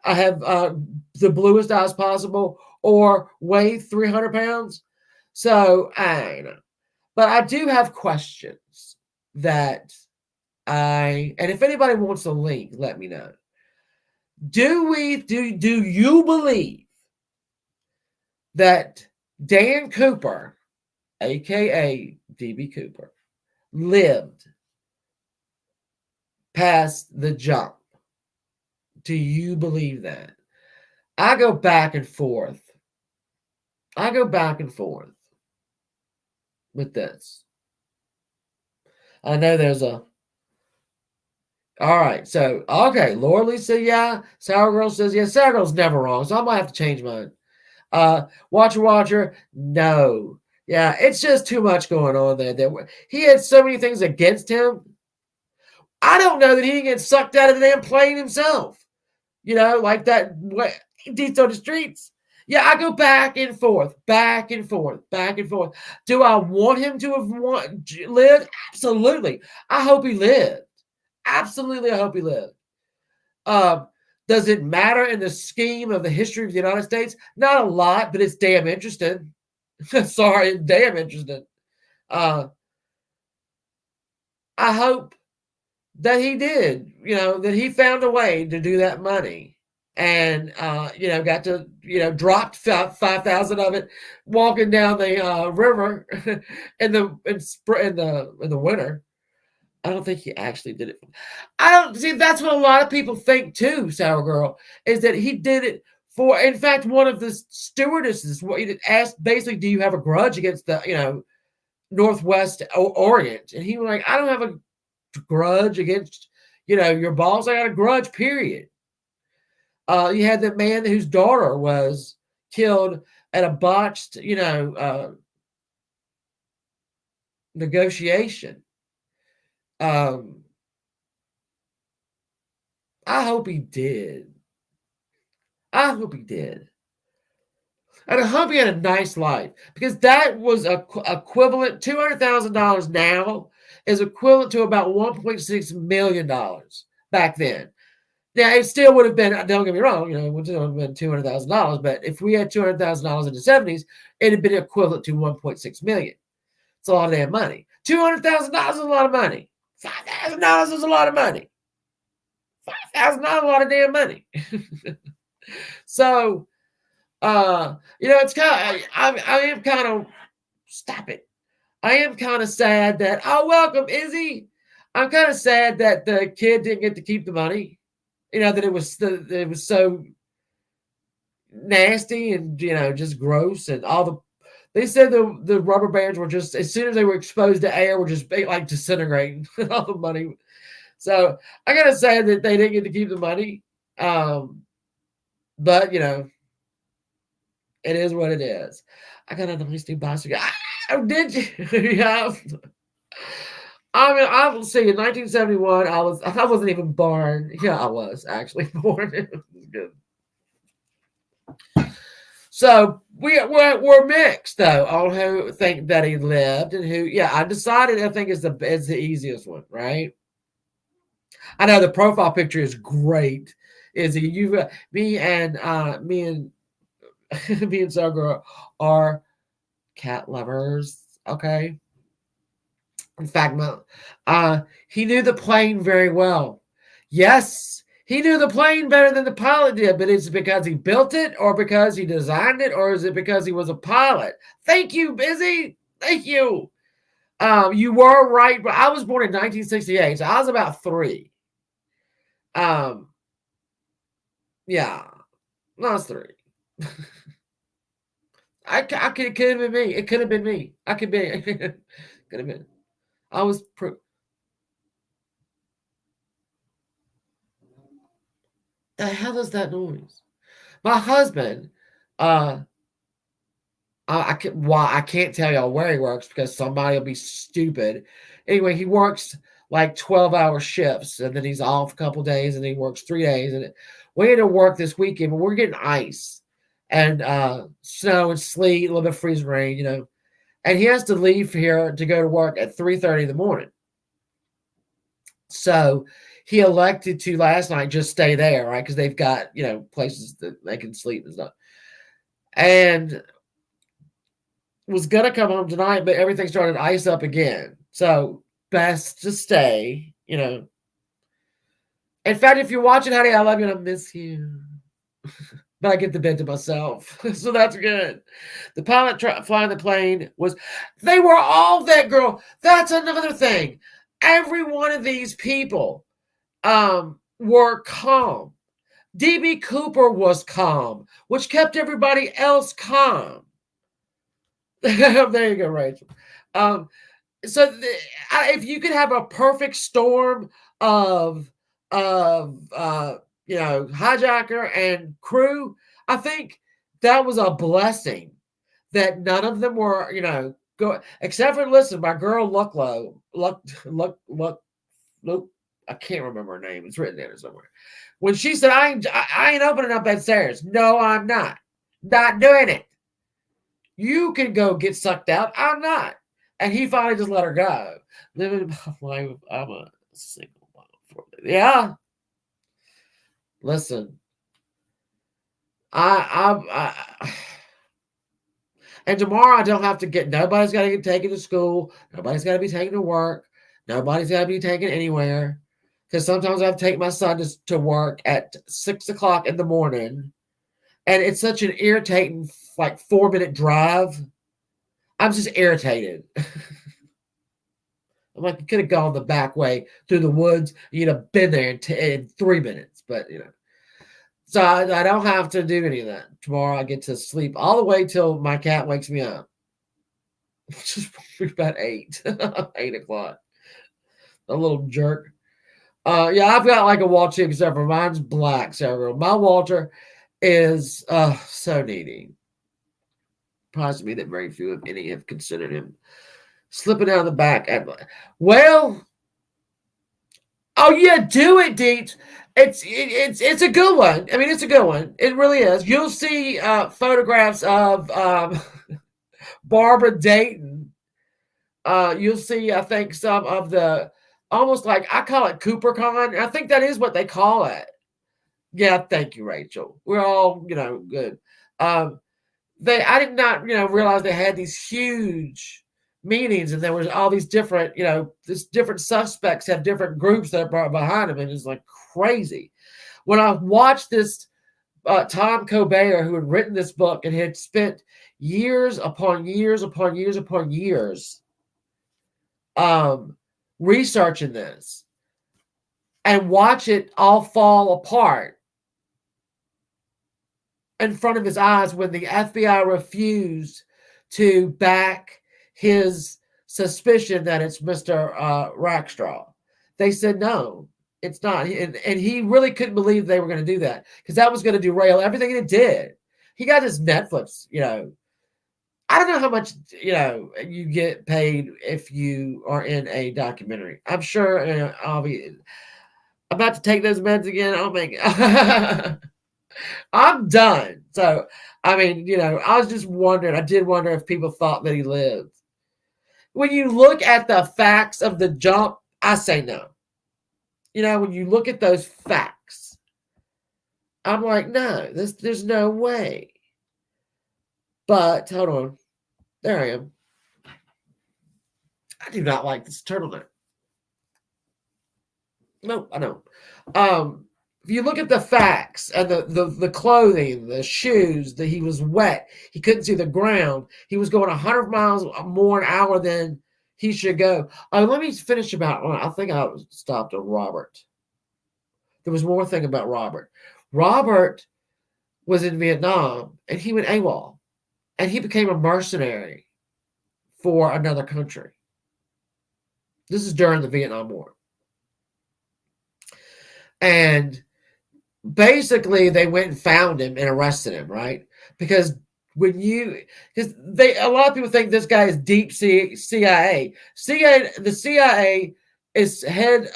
I have the bluest eyes possible, or weigh 300 pounds. So I know. But I do have questions and if anybody wants a link, let me know. Do you believe that Dan Cooper, aka D.B. Cooper, lived past the jump? Do you believe that? I go back and forth. With this. I know there's all right. So, okay. Laura Lee said, yeah. Sour Girl says, yeah. Sour Girl's never wrong. So I might have to change mine. Watcher, no. Yeah, it's just too much going on there. He had so many things against him. I don't know that he didn't get sucked out of the damn plane himself. Like that. What deeds on the streets? Yeah, I go back and forth, back and forth, back and forth. Do I want him to have lived? Absolutely. I hope he lived. Absolutely, I hope he lived. Um, does it matter in the scheme of the history of the United States? Not a lot, but it's damn interesting. Sorry, it's damn interesting. Uh, I hope that he did, that he found a way to do that money and, got to, dropped 5,000 of it walking down the river in the winter. I don't think he actually did it. I don't see. That's what a lot of people think too. Sour Girl is that he did it for. In fact, one of the stewardesses asked basically, "Do you have a grudge against the Northwest Orient?" And he was like, "I don't have a grudge against your boss. I got a grudge. Period." You had the man whose daughter was killed at a botched negotiation. Um, I hope he did. I hope he did. And I hope he had a nice life because that was equivalent. $200,000 now is equivalent to about $1.6 million back then. Now it still would have been. Don't get me wrong. It would have been $200,000. But if we had $200,000 in the '70s, it'd have been equivalent to 1.6 million. It's a lot of damn money. $200,000 is a lot of money. $5,000 is a lot of money. $5,000 a lot of damn money. So. It's kind of, I am kind of, stop it. I am kind of sad that, oh, welcome, Izzy. I'm kind of sad that the kid didn't get to keep the money. That it was so nasty and, just gross and they said the rubber bands were just, as soon as they were exposed to air, were just like disintegrating all the money. So I gotta say that they didn't get to keep the money. But, it is what it is. I got a nice new bicycle. Oh, did you? Yeah. I will see. In 1971, I wasn't even born. Yeah, I was actually born. It was good. So we're mixed though on who think that he lived and who. Yeah, I decided. I think is the easiest one, right? I know the profile picture is great. Is he? Me and me and Sarah are cat lovers. Okay. In fact, he knew the plane very well. Yes, he knew the plane better than the pilot did, but is it because he built it or because he designed it or is it because he was a pilot? Thank you, Busy. Thank you. You were right. I was born in 1968, so I was about 3. Um, yeah, I was 3. It could have been me. It could have been me. I could be. Could have been. I was. The hell is that noise? My husband, uh, I can't tell y'all where he works because somebody will be stupid. Anyway, he works like 12-hour shifts and then he's off a couple days and then he works 3 days. And we had to work this weekend, but we're getting ice and snow and sleet, a little bit of freezing rain. And he has to leave here to go to work at 3:30 in the morning. So he elected to last night just stay there, right? Because they've got, places that they can sleep and stuff. And was gonna come home tonight, but everything started to ice up again. So best to stay. In fact, if you're watching, honey, I love you and I miss you. But I get the bed to myself, so that's good. The pilot flying the plane they were all that girl. That's another thing. Every one of these people were calm. D.B.Cooper was calm, which kept everybody else calm. There you go, Rachel. So if you could have a perfect storm of hijacker and crew, I think that was a blessing that none of them were, go except for, listen, my girl Luck, I can't remember her name. It's written there somewhere. When she said, I ain't opening up that stairs. No, I'm not. Not doing it. You can go get sucked out. I'm not. And he finally just let her go. Living my life, I'm a single mom. Yeah. Listen, I and tomorrow I don't have to get, nobody's got to get taken to school. Nobody's got to be taken to work. Nobody's got to be taken anywhere. Because sometimes I have to take my son to work at 6 o'clock in the morning. And it's such an irritating, like, 4-minute drive. I'm just irritated. I'm like, you could have gone the back way through the woods. You'd have been there in 3 minutes. But, So I don't have to do any of that. Tomorrow I get to sleep all the way till my cat wakes me up. Which is about 8. 8 o'clock. A little jerk. Yeah, I've got like a Walter, except for mine's black. So my Walter is so needy. Surprised me that very few, if any, have considered him slipping out of the back. Well, oh yeah, do it, Deets. It's a good one. I mean, it's a good one. It really is. You'll see photographs of Barbara Dayton. You'll see, I think, some of the, almost like, I call it CooperCon. I think that is what they call it. Yeah, thank you, Rachel. We're all, good. I did not, realize they had these huge meetings, and there was all these different, this different suspects have different groups that are behind them, and it's like crazy. When I watched this, Tom Colbert, who had written this book and had spent years upon years upon years upon years researching this, and watch it all fall apart in front of his eyes when the FBI refused to back his suspicion that it's Mr. Rackstraw. They said, no, it's not. And he really couldn't believe they were going to do that, because that was going to derail everything it did. He got his Netflix, I don't know how much, you get paid if you are in a documentary. I'm sure I'll be about to take those meds again. Oh my God. I'm done. So, I mean, I was just wondering. I did wonder if people thought that he lived. When you look at the facts of the jump, I say no. When you look at those facts, I'm like, no, there's no way. But hold on. There I am. I do not like this turtleneck. No, I don't. If you look at the facts and the clothing, the shoes, that he was wet, he couldn't see the ground, he was going 100 miles more an hour than he should go. Let me finish about, I think I stopped on Robert. There was more thing about Robert. Robert was in Vietnam, and he went AWOL, and he became a mercenary for another country. This is during the Vietnam War. And basically they went and found him and arrested him, right? Because a lot of people think this guy is deep CIA. The CIA is head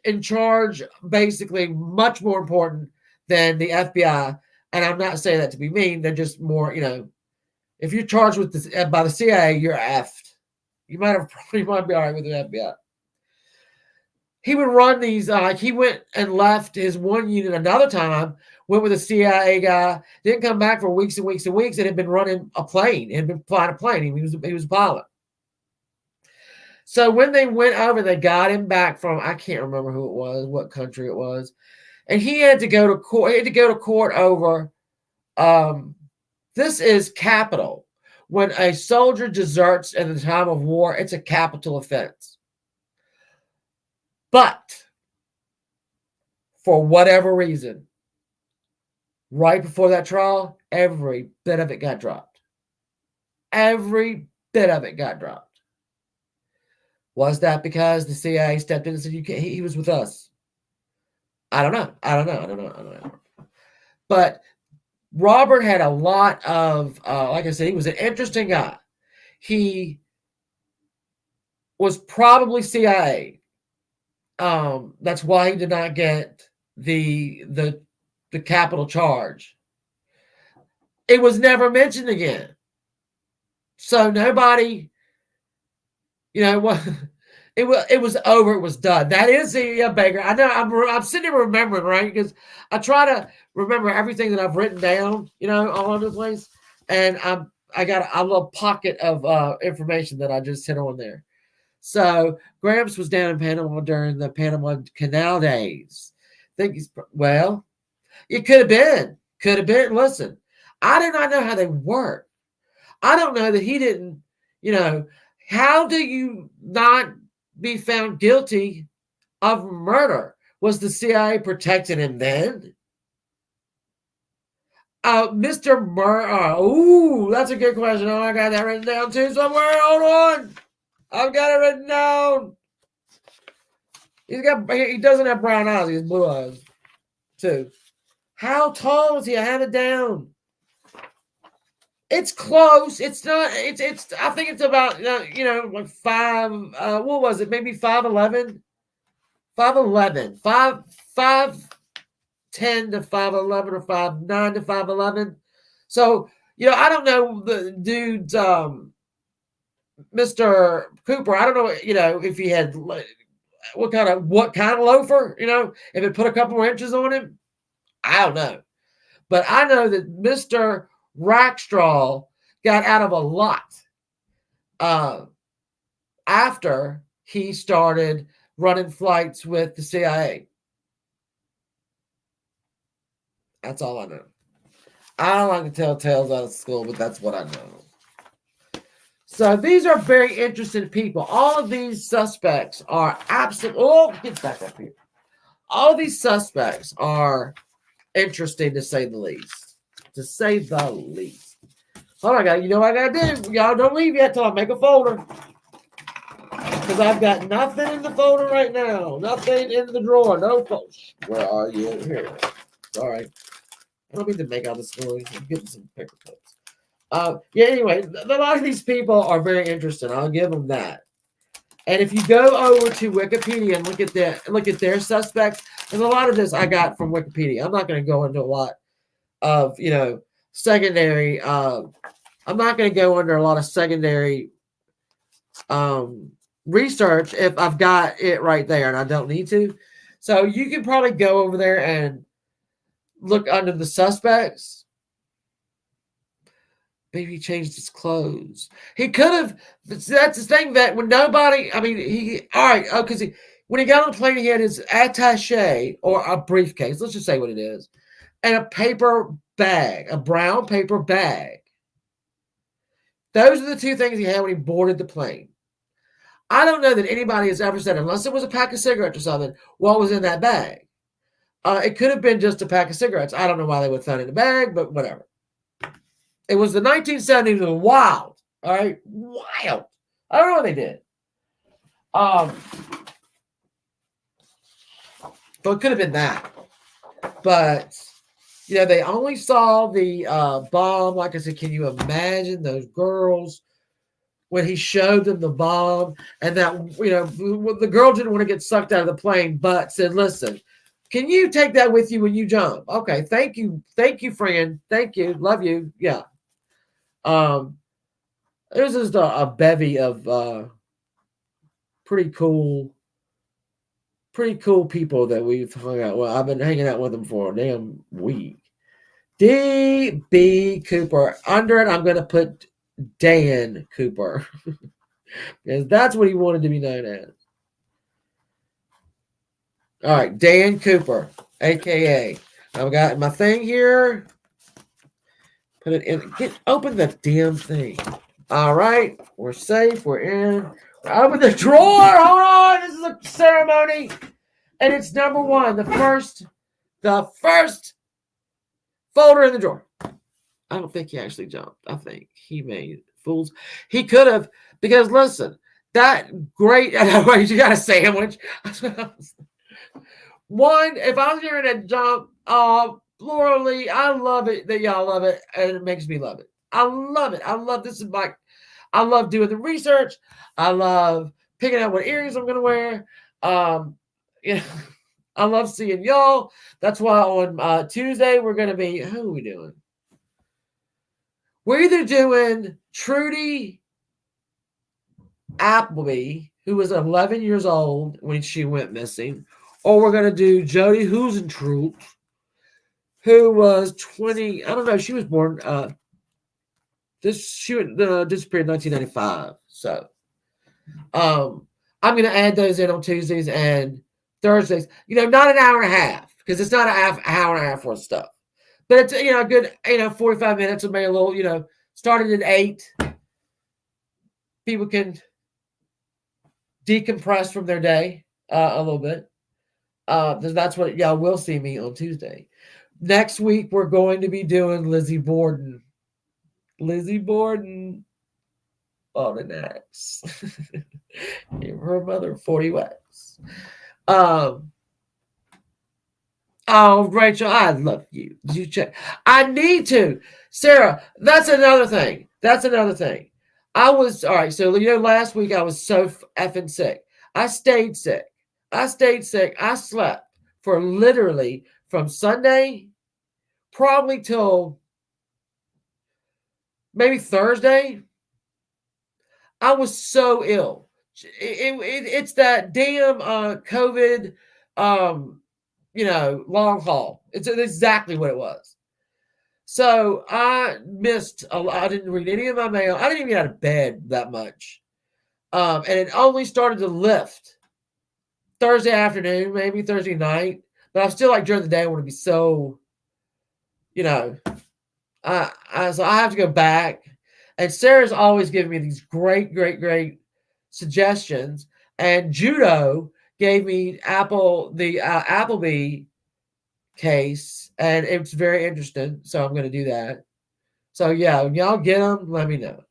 in charge, basically much more important than the FBI. And I'm not saying that to be mean. They're just more, if you're charged with this by the CIA, you're effed. You might be all right with the FBI. He would run these, he went and left his one unit another time, went with a CIA guy, didn't come back for weeks and weeks and weeks, and had been running a plane, had been flying a plane. He was a pilot. So when they went over, they got him back from, I can't remember who it was, what country it was, and he had to go to court. He had to go to court over, this is capital. When a soldier deserts in the time of war, it's a capital offense. But for whatever reason, right before that trial, every bit of it got dropped. Every bit of it got dropped. Was that because the CIA stepped in and said, he was with us? I don't know. But Robert had a lot of, like I said, he was an interesting guy. He was probably CIA. That's why he did not get the capital charge. It was never mentioned again. So nobody, what it was over. It was done. That is the Baker. I know. I'm sitting here remembering, right? Because I try to remember everything that I've written down, all over the place, and I got a little pocket of information that I just hit on there. So Gramps was down in Panama during the Panama Canal days. I think it could have been. Could have been. Listen, I do not know how they work. I don't know that he didn't, how do you not be found guilty of murder? Was the CIA protecting him then? Mr. Ooh, that's a good question. Oh, I got that written down too somewhere. Hold on. I've got it written down. He doesn't have brown eyes. He has blue eyes too. How tall is he? I have it down. It's close. It's not. It's. I think it's about like 5. What was it? Maybe 5'11". 5'11". 5'10" to 5'11" or 5'9" to 5'11". So I don't know the dude's Mr. Cooper. I don't know if he had what kind of loafer. If it put a couple more inches on him, I don't know. But I know that Mr. Rackstraw got out of a lot after he started running flights with the CIA. That's all I know. I don't like to tell tales out of school, but that's what I know. So these are very interesting people. All of these suspects are absolutely... Oh, get back up here. All of these suspects are interesting, to say the least. To say the least. Hold on, what I gotta do? Y'all don't leave yet till I make a folder. Because I've got nothing in the folder right now. Nothing in the drawer. No folder. Where are you? Here. All right. I don't mean to make all this noise. I'm getting some paper clips. Anyway, a lot of these people are very interesting. I'll give them that. And if you go over to Wikipedia and look at their suspects, and a lot of this I got from Wikipedia. I'm not going to go into a lot of secondary. I'm not going to go under a lot of secondary research if I've got it right there, and I don't need to. So you can probably go over there and look under the suspects. Maybe he changed his clothes. He could have. That's the thing that when nobody. I mean, because when he got on the plane, he had his attaché or a briefcase. Let's just say what it is, and a paper bag, a brown paper bag. Those are the two things he had when he boarded the plane. I don't know that anybody has ever said, unless it was a pack of cigarettes or something, what was in that bag. It could have been just a pack of cigarettes. I don't know why they would find it in a bag, but whatever. It was the 1970s. It was wild. All right? Wild. I don't know what they did. So it could have been that. But, they only saw the bomb. Like I said, can you imagine those girls when he showed them the bomb? And that, the girl didn't want to get sucked out of the plane, but said, listen, can you take that with you when you jump? Okay, thank you. Thank you, friend. Thank you. Love you. Yeah. It was just a bevy of pretty cool people that we've hung out with. I've been hanging out with them for a damn week. D.B.Cooper. Under it, I'm going to put Dan Cooper. Because that's what he wanted to be known as. All right, Dan Cooper, a.k.a. I've got my thing here. Put it in. Open the damn thing. All right, we're safe. We're in. Open the drawer. Hold on. This is a ceremony, and it's number one. The first folder in the drawer. I don't think he actually jumped. I think he made fools. He could have, because listen, that great. Wait, you got a sandwich. One, if I was going to jump, Florally, I love it that y'all love it, and it makes me love it. I love it. I love this is like I love doing the research. I love picking out what earrings I'm gonna wear. Um, you know, I love seeing y'all. That's why on Tuesday we're gonna be. Who are we doing? We're either doing Trudy Appleby, who was 11 years old when she went missing, or we're gonna do Jody Husentroop, who was 20. I don't know. She was born. She disappeared in 1995. So I'm gonna add those in on Tuesdays and Thursdays. Not an hour and a half because it's not an hour and a half worth of stuff. But it's a good 45 minutes or maybe a little. Started at 8. People can decompress from their day a little bit. That's what y'all will see me on Tuesday. Next week we're going to be doing Lizzie Borden. Lizzie Borden on an axe. Her mother 40 wax. Oh, Rachel, I love you. Did you check? I need to. Sarah, that's another thing. I was, all right, so, last week I was so effing sick. I stayed sick. I slept for literally from Sunday, probably till maybe Thursday. I was so ill. It's that damn COVID, long haul. It's exactly what it was. So I missed a lot. I didn't read any of my mail. I didn't even get out of bed that much. And it only started to lift Thursday afternoon, maybe Thursday night. But I was still like during the day, I want to be so, so I have to go back. And Sarah's always giving me these great, great, great suggestions. And Judo gave me the Appleby case, and it's very interesting. So I'm going to do that. So yeah, when y'all get them, let me know.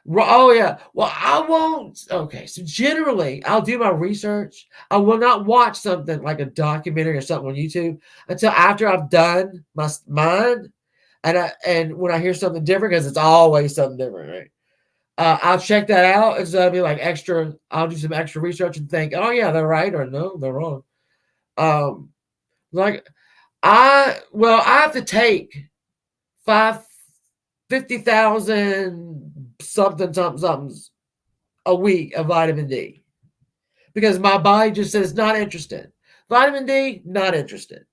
Oh yeah. Well, I won't. Okay, so generally, I'll do my research. I will not watch something like a documentary or something on YouTube until after I've done mine, and when I hear something different, because it's always something different, right? I'll check that out, and so I'll be like extra. I'll do some extra research and think, oh yeah, they're right, or no, they're wrong. Like I have to take 50,000 something a week of vitamin D because my body just says not interested. Vitamin D, not interested.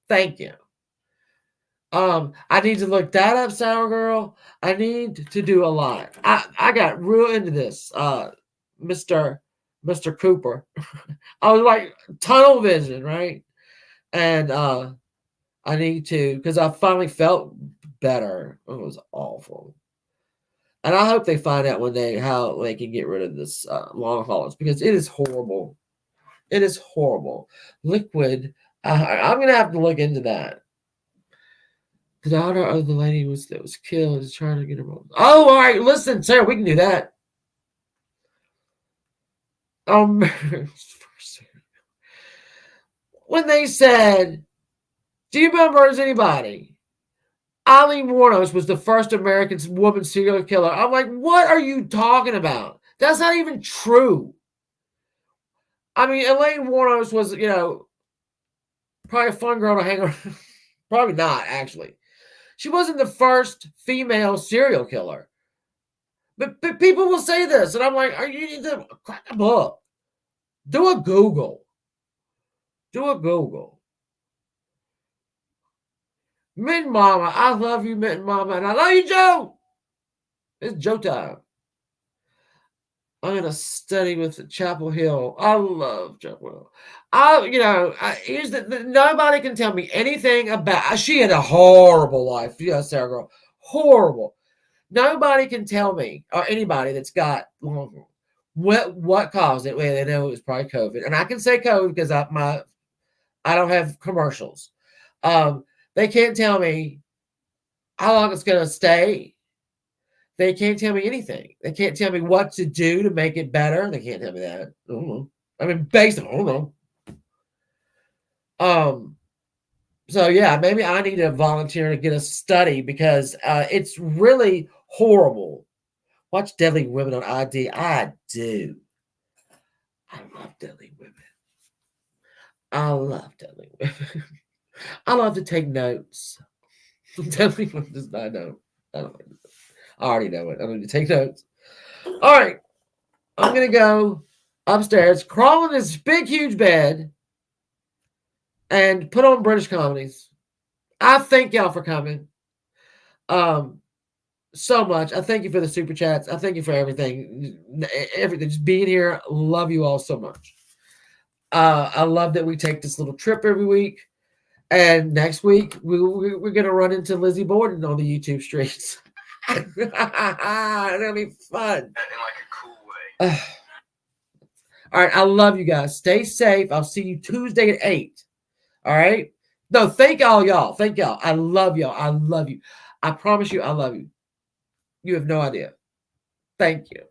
Thank you. I need to look that up, Sour Girl. I need to do a lot. I got real into this, Mr. Cooper. I was like tunnel vision, right? And I need to because I finally felt better. It was awful. And I hope they find out one day how they can get rid of this long haulers because it is horrible. It is horrible. Liquid. I'm gonna have to look into that. The daughter of the lady that was killed is trying to get her. Oh, all right. Listen, Sarah, we can do that. When they said, "Do you remember as anybody?" Eileen Wuornos was the first American woman serial killer. I'm like, what are you talking about? That's not even true. I mean, Elaine Wuornos was, probably a fun girl to hang around. Probably not, actually. She wasn't the first female serial killer. But people will say this, and I'm like, you need to crack a book. Do a Google. Mint Mama, I love you, Mint Mama, and I love you, Joe. It's Joe time. I'm gonna study with Chapel Hill. I love Chapel Hill. Here's nobody can tell me anything about. She had a horrible life. Sarah girl, horrible. Nobody can tell me or anybody that's got what caused it. Well, they know it was probably COVID, and I can say COVID because I don't have commercials. They can't tell me how long it's gonna stay. They can't tell me anything. They can't tell me what to do to make it better. They can't tell me that. I don't know. I mean, basically, I don't know. So yeah, maybe I need to volunteer to get a study because it's really horrible. Watch Deadly Women on ID. I do. I love Deadly Women. I love Deadly Women. I love to take notes. Deadly Women does not know. I don't know. I already know it. I don't need to take notes. All right. I'm going to go upstairs, crawl in this big, huge bed, and put on British comedies. I thank y'all for coming. So much. I thank you for the super chats. I thank you for everything. Everything. Just being here. Love you all so much. I love that we take this little trip every week. And next week, we're going to run into Lizzie Borden on the YouTube streets. It's going to be fun. In like a cool way. All right. I love you guys. Stay safe. I'll see you Tuesday at 8. All right. No, thank all y'all. Thank y'all. I love y'all. I love you. I promise you, I love you. You have no idea. Thank you.